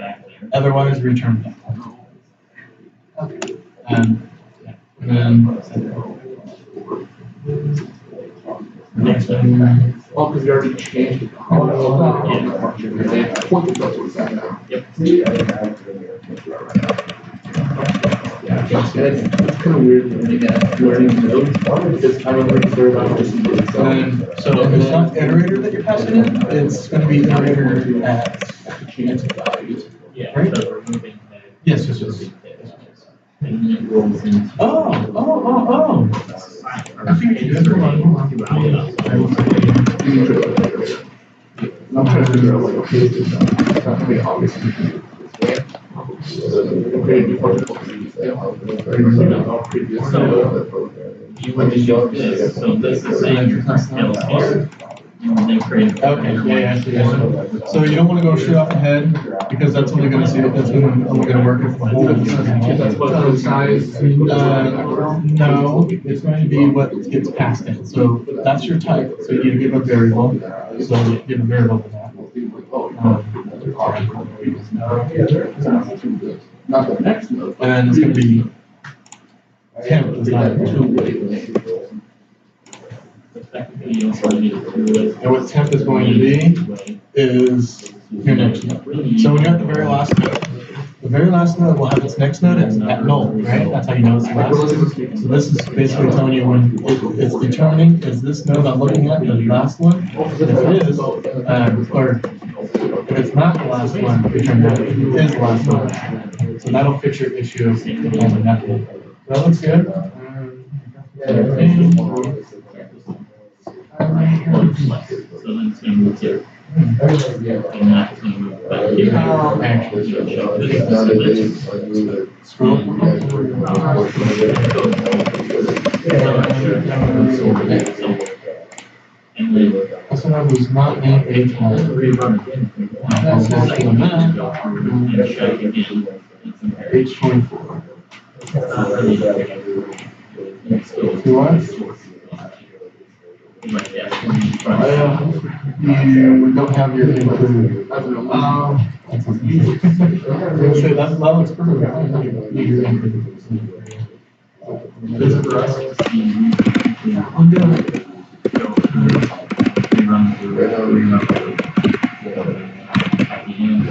otherwise return that. And then next one. Oh, because you already changed it. Yeah. Point the filter was that now. Yep. Yeah, it's kind of weird learning nodes. Because I don't think they're about just. So it's not iterator that you're passing in, it's gonna be iterator at Change the values. Yeah, right? so we're moving the. Yes. And it rolls into. Oh. I think you did. Hold on. I'm trying to figure out like, okay, it's not gonna be obvious. Okay, before the You would use this, so this is saying your current scale here. And then create. Okay, yeah. So you don't wanna go straight off the head, because that's only gonna only gonna work if the whole. That's what the size. No, it's going to be what gets passed in, so that's your type, so you need to give a variable, so you give a variable to that. Not the next node. And it's gonna be temp is not a two-way. You also need to do it. And what temp is going to be is your next node. So when you're at the very last node will have its next node at null, right? That's how you know it's the last. So this is basically telling you when it's determining, is this node I'm looking at the last one? If it is, or if it's not the last one, return that. If it is the last one, so that'll fix your issue of having that one. That looks good. So then it's gonna move here. And that's gonna move back here. And then. That's what I was not named H1. Rerun again. That's actually on that. And check again. H24. Do what? Right, yeah. You don't have your include. That's okay. That looks pretty good. Your include. This is for us to see. I'm doing it. Rerun through. At the end,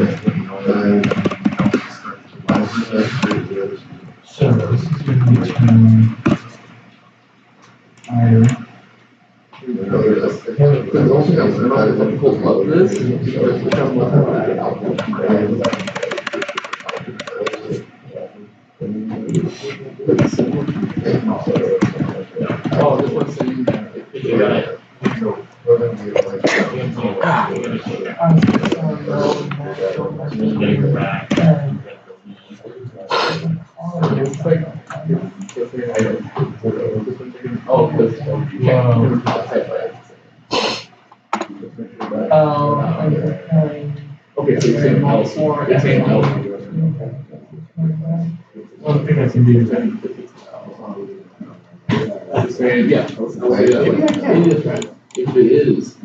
so this is going to be higher. Because also guys, I know that people love this because we have more oh, this one's saying that if you got it. It's like, oh, Okay, so you're saying else, you're saying else. Well, I think I can do that. I'm saying, yeah. If it is.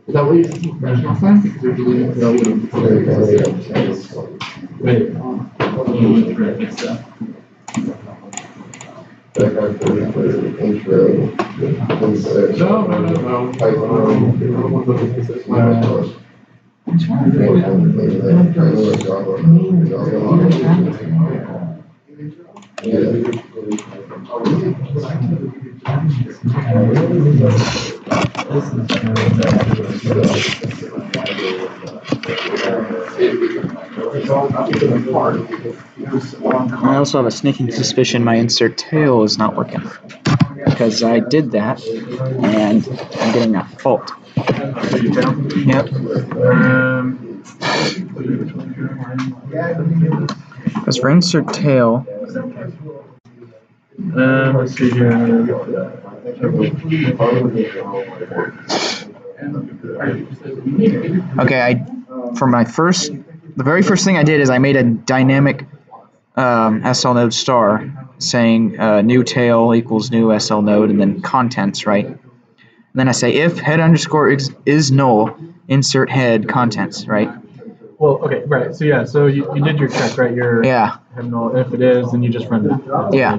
Is that what you're saying? Professional science? I also have a sneaking suspicion my insert tail is not working. Because I did that, and I'm getting a fault. Yep. Because for insert tail, Let's see here. okay, the very first thing I did is I made a dynamic SL node star saying new tail equals new SL node and then contents, right? And then I say if head underscore is null, insert head contents, right? Well, okay, right. So yeah, so you did your check, right? Yeah. Head null. If it is, then you just run that. Yeah.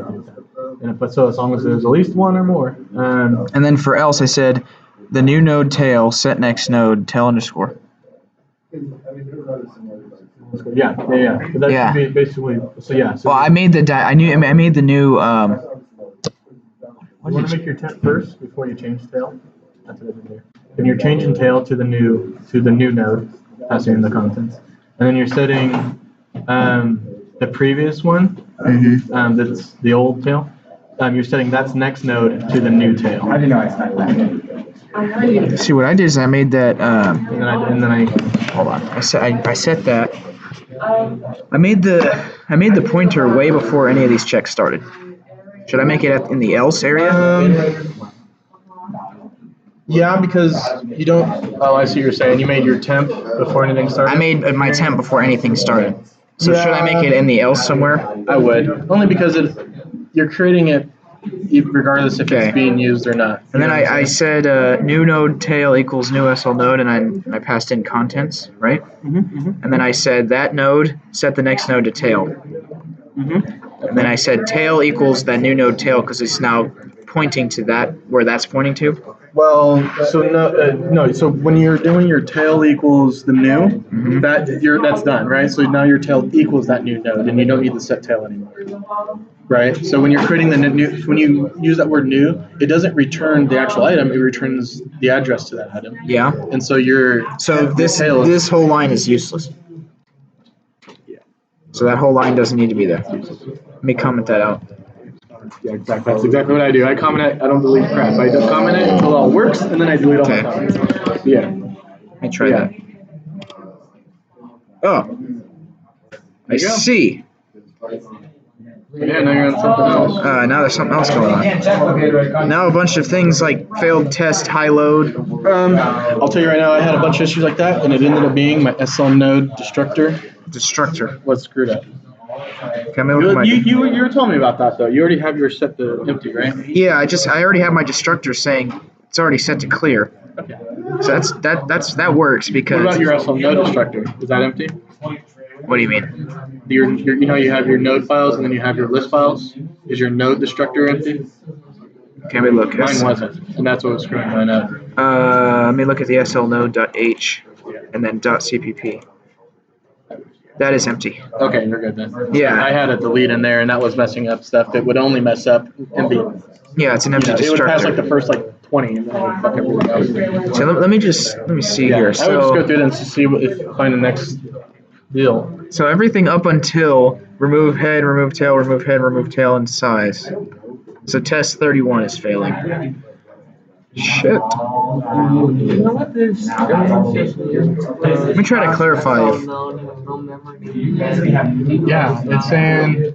And if so, as long as there's at least one or more. And then for else, I said the new node tail set next node tail underscore. Yeah. But that should be basically. So yeah. So well, I made the I made the new. You want to make your temp first before you change tail. That's what I did there. And you're changing tail to the new node, passing in the contents, and then you're setting the previous one. Mm-hmm. That's the old tail. You're setting that's next node to the new tail. How do you know I started that? See, what I did is I made that. And then I hold on. I set that. I made the pointer way before any of these checks started. Should I make it in the else area? Yeah, because you don't. Oh, I see what you're saying. You made your temp before anything started. I made my temp before anything started. So should I make it in the else somewhere? I would, only because you're creating it regardless if it's being used or not. And then I said new node tail equals new SL node, and I passed in contents, right? And then I said that node set the next node to tail. And then I said tail equals that new node tail because it's now pointing to that where that's pointing to. Well, so no. So when you're doing your tail equals the new, that's done, right? So now your tail equals that new node, and you don't need the set tail anymore, right? So when you're creating the new, when you use that word new, it doesn't return the actual item; it returns the address to that item. Yeah. And so this whole line is useless. Yeah. So that whole line doesn't need to be there. Let me comment that out. Yeah, exactly. That's exactly what I do. I comment it. I don't delete crap. I just comment it until it all works, and then I delete all my comments. Yeah. Let me try that. Oh. I see. Yeah, now you're on something else. Now there's something else going on. Now a bunch of things like failed test, high load. I'll tell you right now, I had a bunch of issues like that, and it ended up being my SL node destructor was screwed up. You were telling me about that though. You already have yours set to empty, right? Yeah, I already have my destructor saying it's already set to clear. Okay. So that works because. What about your SL node destructor? Is that empty? What do you mean? You know you have your node files and then you have your list files. Is your node destructor empty? Okay, let me look. Mine wasn't, and that's what was screwing mine up. Let me look at the slnode.h and then .cpp. That is empty. Okay, you're good then. Yeah. I had a delete in there, and that was messing up stuff that would only mess up MB. Yeah, it's an empty It would pass destructor. like the first 20, and then it would fuck everything else. So let me see here. I would just go So through and see find the next deal. so everything up until remove head, remove tail, remove head, remove tail, and size. So test 31 is failing. Shit. Let me try to clarify it. Yeah, it's saying.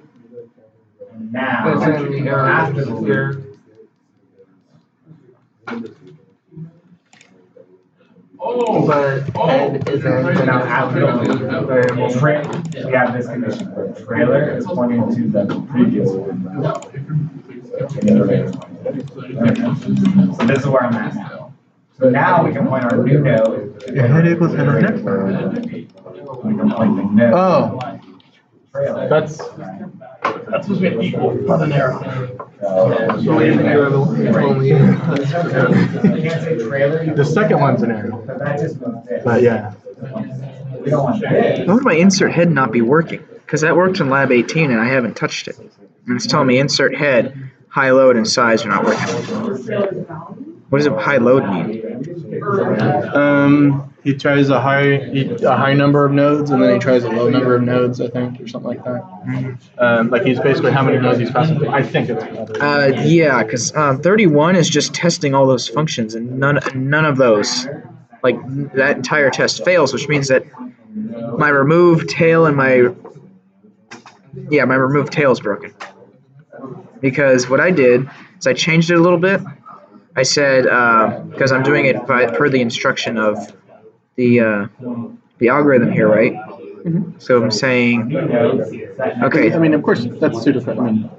but head isn't. So now after the we have this condition. The trailer is pointing to the previous one. So this is where I'm at now. So now we can point our new node. Your head equals head of next. We can point the node. Oh. Trailer. That's supposed to be an equal, not an arrow. So we can do only. The second one's an arrow. But yeah. We don't want that. Why would my insert head not be working? Because that worked in Lab 18 and I haven't touched it. And it's telling me insert head, high load, and size are not working. What does high load mean? He tries a high number of nodes, and then he tries a low number of nodes, I think, or something like that. Like he's basically how many nodes he's passing through. I think it's. Yeah, because 31 is just testing all those functions, and none of those, like that entire test fails, which means that my remove tail and my remove tail is broken. Because what I did is I changed it a little bit. I said because I'm doing it per the instruction of the algorithm here, right? Mm-hmm. So I'm saying, okay. I mean, of course, that's pseudocode. I mean,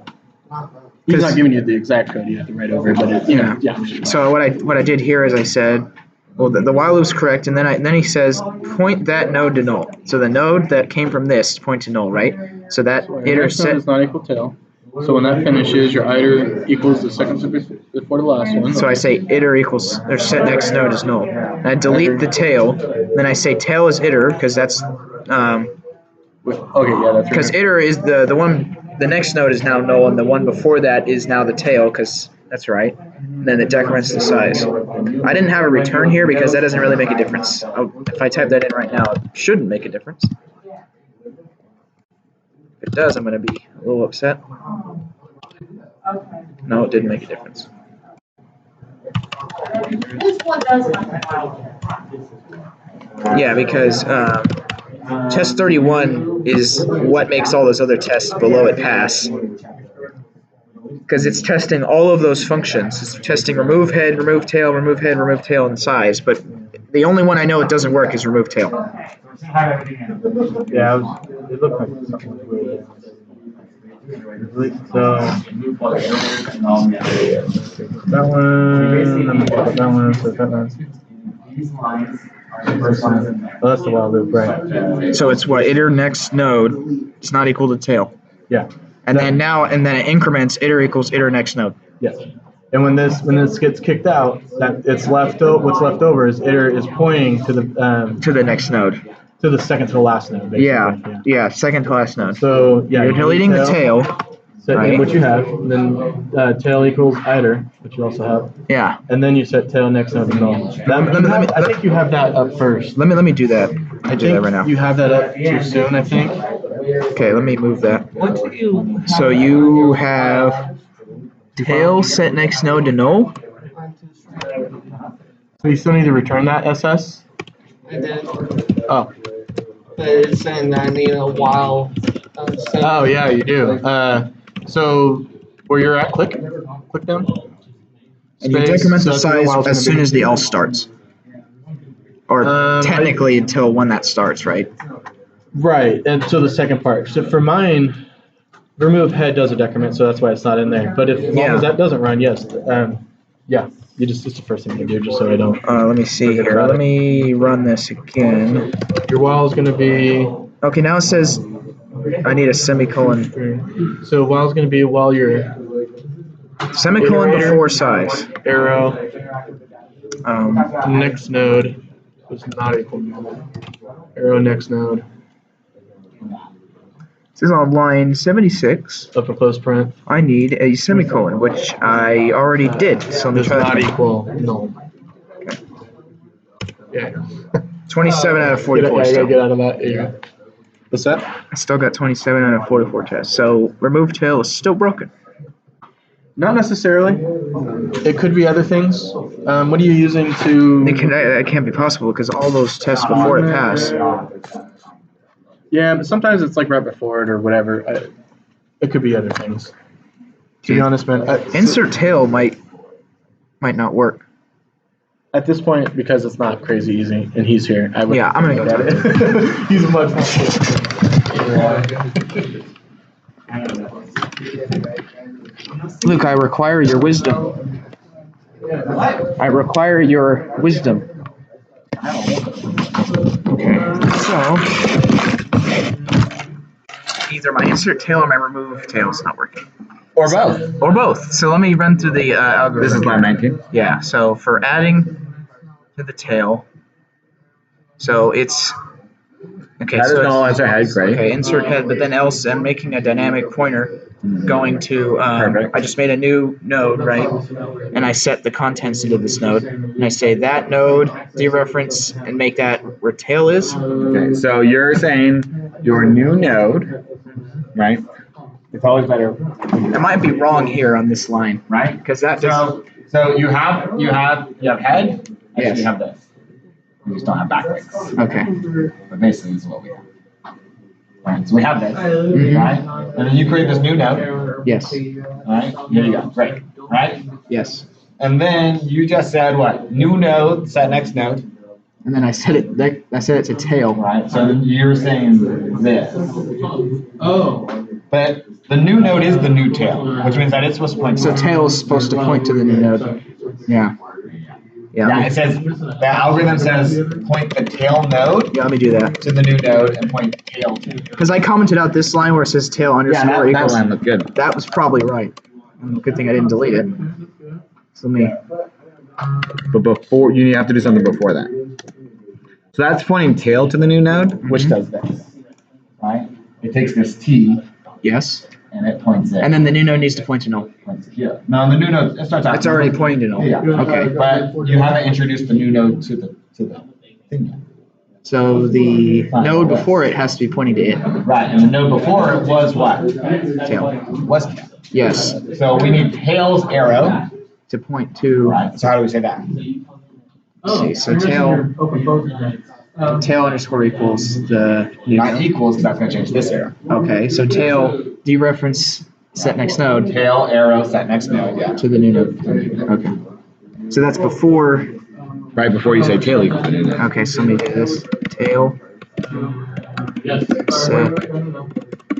he's not giving you the exact code you have to write over, but yeah. So what I did here is I said, well, the while loop's correct, and then he says point that node to null. So the node that came from this point to null, right? So that iter set is not equal tail. So when that finishes, your iter equals the second before the last one. So I say iter equals, or set next node is null. And I delete the tail. Then I say tail is iter, because that's okay, yeah, that's because iter is the one. The next node is now null, and the one before that is now the tail, because that's right. And then it decrements the size. I didn't have a return here because that doesn't really make a difference. If I type that in right now, it shouldn't make a difference. If it does, I'm going to be a little upset. No, it didn't make a difference. This one does have Yeah, because test 31 is what makes all those other tests below it pass. Because it's testing all of those functions. It's testing remove head, remove tail, and size. But the only one I know it doesn't work is remove tail. Yeah, it looked like something was weird. So that one, so that one. These lines are the first lines in there. Oh, that's the while loop, right? So it's what iter next node is not equal to tail. Yeah. And then it increments iter equals iter next node. Yes. And when this gets kicked out, what's left over is iter is pointing to the next node. To the second to the last node, basically. Yeah, second to last node. So yeah, you're deleting the tail. Set right? what you have, and then tail equals iter, which you also have. Yeah. And then you set tail next node to null. I think you have that up first. Let me do that. I do that right now. You have that up too soon, I think. Okay, let me move that. So you have tail set next node to null. So you still need to return that SS? I did. Oh. But it's saying that I need a while. Oh yeah, you do. So where you're at, click down. And you decrement the size as soon as the else starts. Or technically until when that starts, right? Right, and so the second part. So for mine, remove head does a decrement, so that's why it's not in there. But if long as that doesn't run, yes, yeah, it's the first thing you do, just so I don't. Let me see here. Let me run this again. Your while is going to be. Okay, now it says I need a semicolon. So while is going to be while you're. Semicolon before size. Arrow. Next node was not equal to arrow next node. This is on line 76. Upper close parent. I need a semicolon, which I already did. So does not equal null. Okay. Yeah. 27 out of 44. I gotta get out of that. Yeah. What's that? I still got 27 out of 44 tests. So remove tail is still broken. Not necessarily. It could be other things. What are you using to? That can't be possible because all those tests before it pass. Yeah, but sometimes it's like right before it or whatever. It could be other things. To be honest, man. Insert tail might not work. At this point, because it's not crazy easy, and he's here, I would. Yeah, I'm gonna go at it. He's much Luke, I require your wisdom. I require your wisdom. Okay, so either my insert tail or my remove tail is not working. Or both. Or both. So let me run through the algorithm. This is line 19. Yeah, so for adding to the tail, so it's okay. That is So no answer head, great. okay, insert head, but then else I'm making a dynamic pointer going to. Perfect. I just made a new node, right? And I set the contents into this node, and I say that node dereference and make that where tail is. Okay, so you're saying your new node, right? It's always better. I might be wrong here on this line, Right? because that So you have head, and Yes. you have this. You just don't have back legs. okay. But basically this is what we have. Right, so we have this, Mhm. right? And then you create this new node, Yes. right? Here you go, great, right? Yes. And then you just said what? New node, set next node, And then I set it. I set it to tail. right? So you're saying this. Oh. But the new node is the new tail, which means that it's supposed to point to So tail is supposed to point to the new node. Yeah. Yeah, Yeah. it says, the algorithm says point the tail node Yeah. Let me do that. to the new node and point tail to. Because I commented out this line where it says tail Yeah, underscore that equals. line looked good. That was probably right. Good thing I didn't delete it. So let me. But before, you have to do something before that. So that's pointing tail to the new node, which does this, right? It takes this T Yes. and it points it. And then the new node needs to point to null. Points it here. No, the new node, it starts out. It's already pointing to null. Yeah. Okay. But you haven't introduced the new node to the thing yet. So the node before it has to be pointing to it. Right, and the node before it was what? Tail. Was tail. Yes. So we need tail's arrow. To point to. Right, so how do we say that? Let's see. So tail. Tail underscore equals the new Not node. equals, because that's gonna change this arrow. Okay. So tail dereference set next node Tail, arrow, set next node, yeah. to the new node. Okay. So that's before. Right before you say tail equals the new node. Okay. So let me do this. Tail set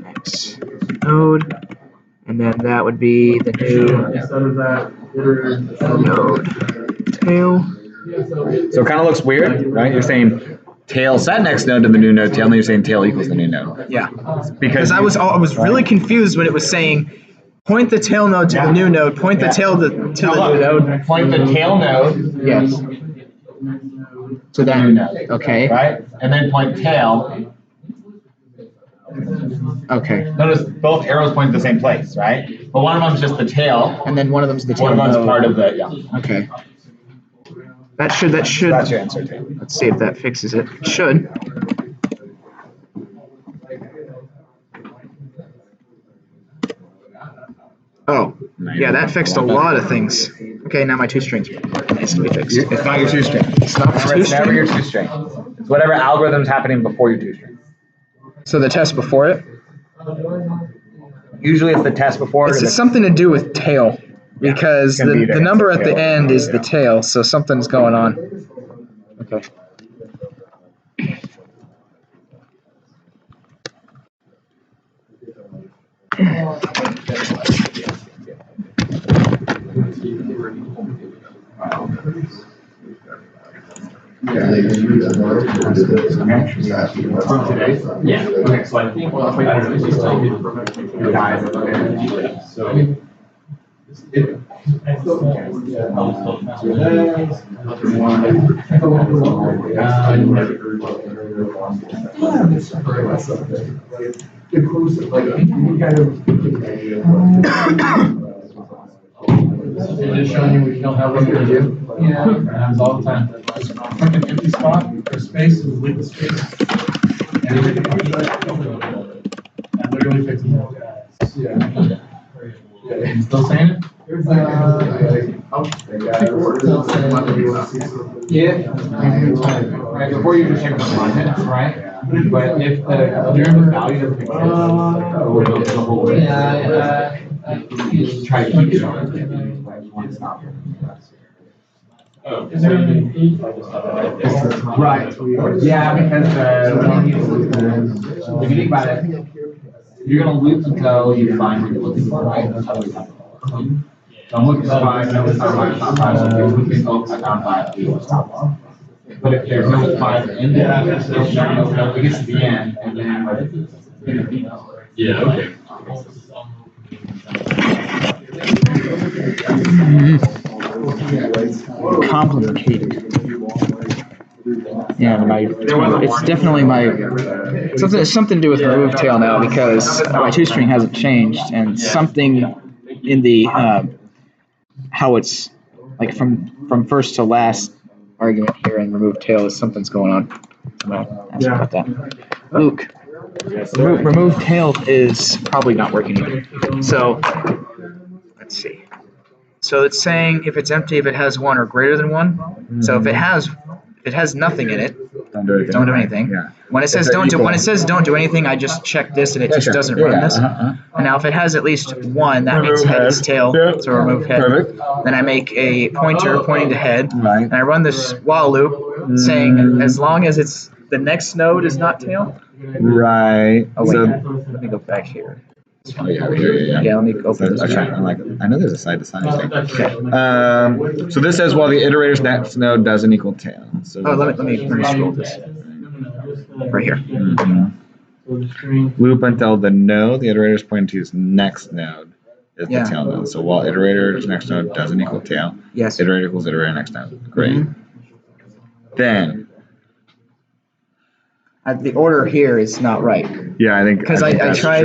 next node, and then that would be the new node tail. So it kind of looks weird, right? You're saying tail set next node to the new node tail, and then you're saying tail equals the new node. Yeah. Because Because I was really confused when it was saying point the tail node to the new node, point the tail to the new node. Point the tail node Yes. to the new node, Okay. right? And then point tail. Okay. Notice both arrows point to the same place, right? But one of them's just the tail. And then one of them's the tail One of them's node. part of the, yeah. Okay. That should. That's your answer, tail. Let's see if that fixes it. It should. Oh, yeah, that fixed a lot of things. Okay, now my two strings needs to be fixed. It's not your two string. It's not the two It's never string? your two string. It's whatever algorithm's happening before your two string. So the test before it? Usually it's the test before. It's something to do with tail. Because It's gonna be the the number at tail. the end is the tail, so something's going on. Okay. From today? Yeah. Okay, so I think, well, I don't know, it's just like, so. They're just showing you we don't have what to do. Yeah. It happens all the time. Like an empty spot or space is liquid space. And literally fixing it. Yeah. You still saying it? Yeah. Right, before you just check the content, right? But if the value doesn't make sense, the whole way. You just try to keep it on. When it's not. Is there any? Right. Yeah, because if you think about it, you're gonna loop until you find what you're looking for, right? That's how we have it. So I'm looking for 5, no, it's not 5, it's not 5, so I'm looking, oh, I found 5, stop. But if there's no 5 in there, there's no, it gets to the end, and then like. Yeah, okay. Complicated. Yeah, it's definitely something to do with remove tail now because my 2-string hasn't changed and something in the how it's like from first to last argument here and remove tail is something's going on. I'm gonna ask about that. Luke, remove tail is probably not working either. So let's see. So it's saying if it's empty, if it has 1 or greater than 1. Mm-hmm. So if it has nothing in it, don't do anything. Yeah. When it says don't do anything, I just check this and it just doesn't run this. And now if it has at least 1, that means head is tail. So remove head. Perfect. Then I make a pointer pointing to head. Right. And I run this while loop saying as long as it's the next node is not tail. Right. Oh wait, let me go back here. Oh yeah. Yeah, let me open this. Okay. I know there's a side-to-side thing. Okay. So this says while the iterator's next node doesn't equal tail. So let me scroll this. Right here. Mm-hmm. Loop until the node the iterator's pointing to is next node is the tail node. So while iterator's next node doesn't equal tail, yes. Iterator equals iterator next node. Great. Mm-hmm. Then. The order here is not right. Yeah, I think because I tried.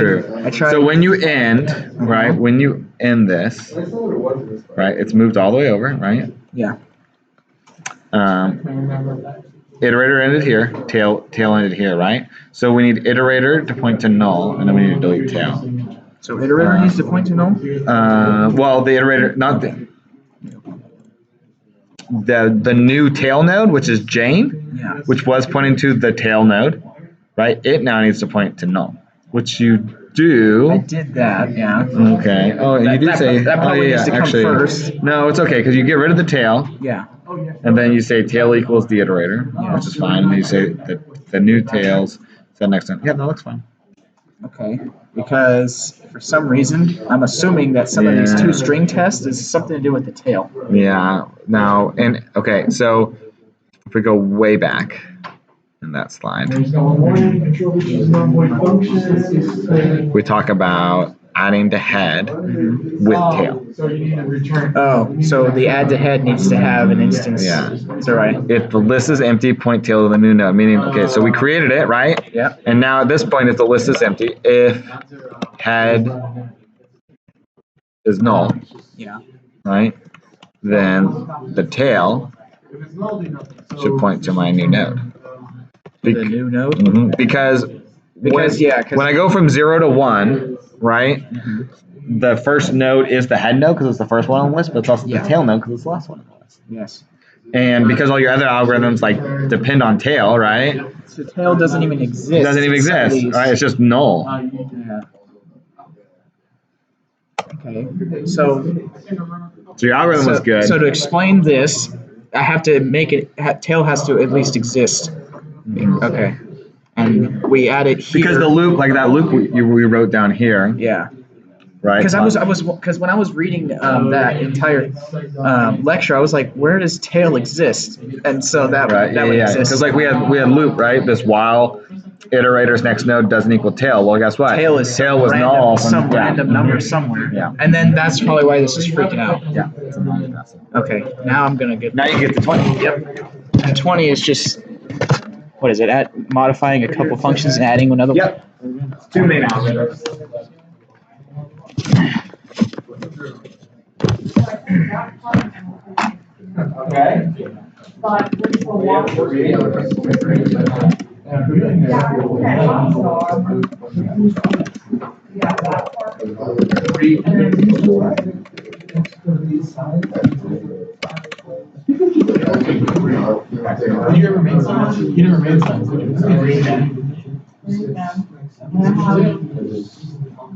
So when you end, right? When you end this, right? It's moved all the way over, right? Yeah. Iterator ended here. Tail ended here, right? So we need iterator to point to null, and then we need to delete tail. So iterator needs to point to null. Well, the iterator, not the new tail node, which is Jane, which was pointing to the tail node, right? It now needs to point to null, which you do. I did that, yeah. Okay. Oh, and you did say that probably needs to come first. No, it's okay because you get rid of the tail. Yeah. And then you say tail equals the iterator, which is fine. And you say that the new tails the next time. Yeah, that looks fine. Okay. Because for some reason, I'm assuming that some of these 2-string tests is something to do with the tail. Yeah. Now, and okay, so if we go way back in that slide, we talk about adding to head with tail. Oh, so the add to head needs to have an instance. Yeah. Is that right? If the list is empty, point tail to the new node. Meaning, okay, so we created it, right? Yeah. And now at this point, if the list is empty, if head is null, yeah, right, then the tail should point to my new node. The new node? Mm-hmm. Because when I go from 0 to 1, right, the first node is the head node because it's the first one on the list, but it's also the tail node because it's the last one on the list. Yes. And because all your other algorithms depend on tail, right? So tail doesn't even exist. It doesn't even exist, right? It's just null. Yeah. Okay. So your algorithm was good. So to explain this, I have to make it. Tail has to at least exist. Okay. And we added here because the loop, like that loop we wrote down here. Yeah. Right. Because when I was reading that entire lecture, I was like, where does tail exist? And so that would exist. Because we had loop, right? This while iterator's next node doesn't equal tail. Well, guess what? Tail was null from some random number somewhere. Yeah. And then that's probably why this is freaking out. Yeah. Okay. Now I'm gonna get. Now you get the 20. Yep. And 20 is just. What is it? Modifying a couple functions and adding another one? Yep. 2 main algorithms. Okay. You never made signs. You never made signs.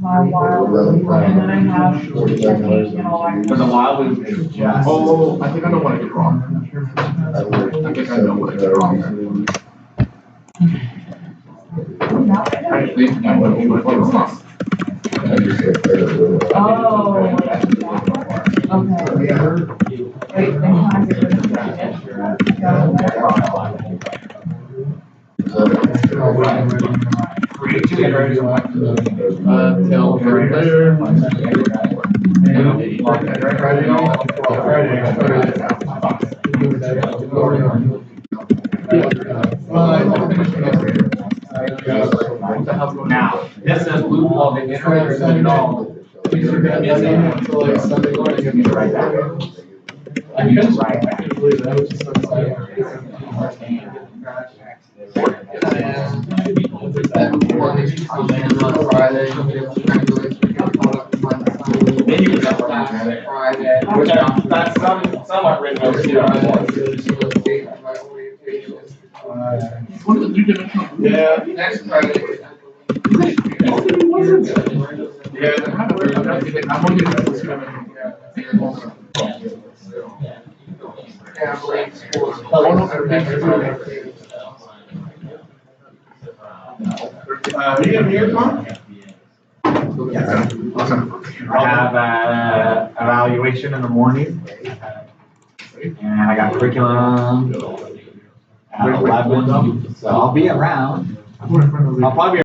my wild, and then I have technique and all that. For the wild, we would just. Oh, I think I know what I did wrong. I think I know what I did wrong. I think I know what I did wrong. Oh. Okay. Wait, then can I get rid of Create two iterations. Tell right there. Now, this says blue ball, the iterator doesn't know. These are gonna be until like Sunday morning. You need to write that. I couldn't believe that, which is so exciting. One is on Friday, Maybe it's up Friday. Which that's somewhat written over here. One of the three-dimensional. Yeah, next Friday. Yeah, I'm looking at this. Yeah, I believe schools. You have here, Tom? Awesome. I have evaluation in the morning. And I got curriculum at 11, so I'll be around. I'll probably be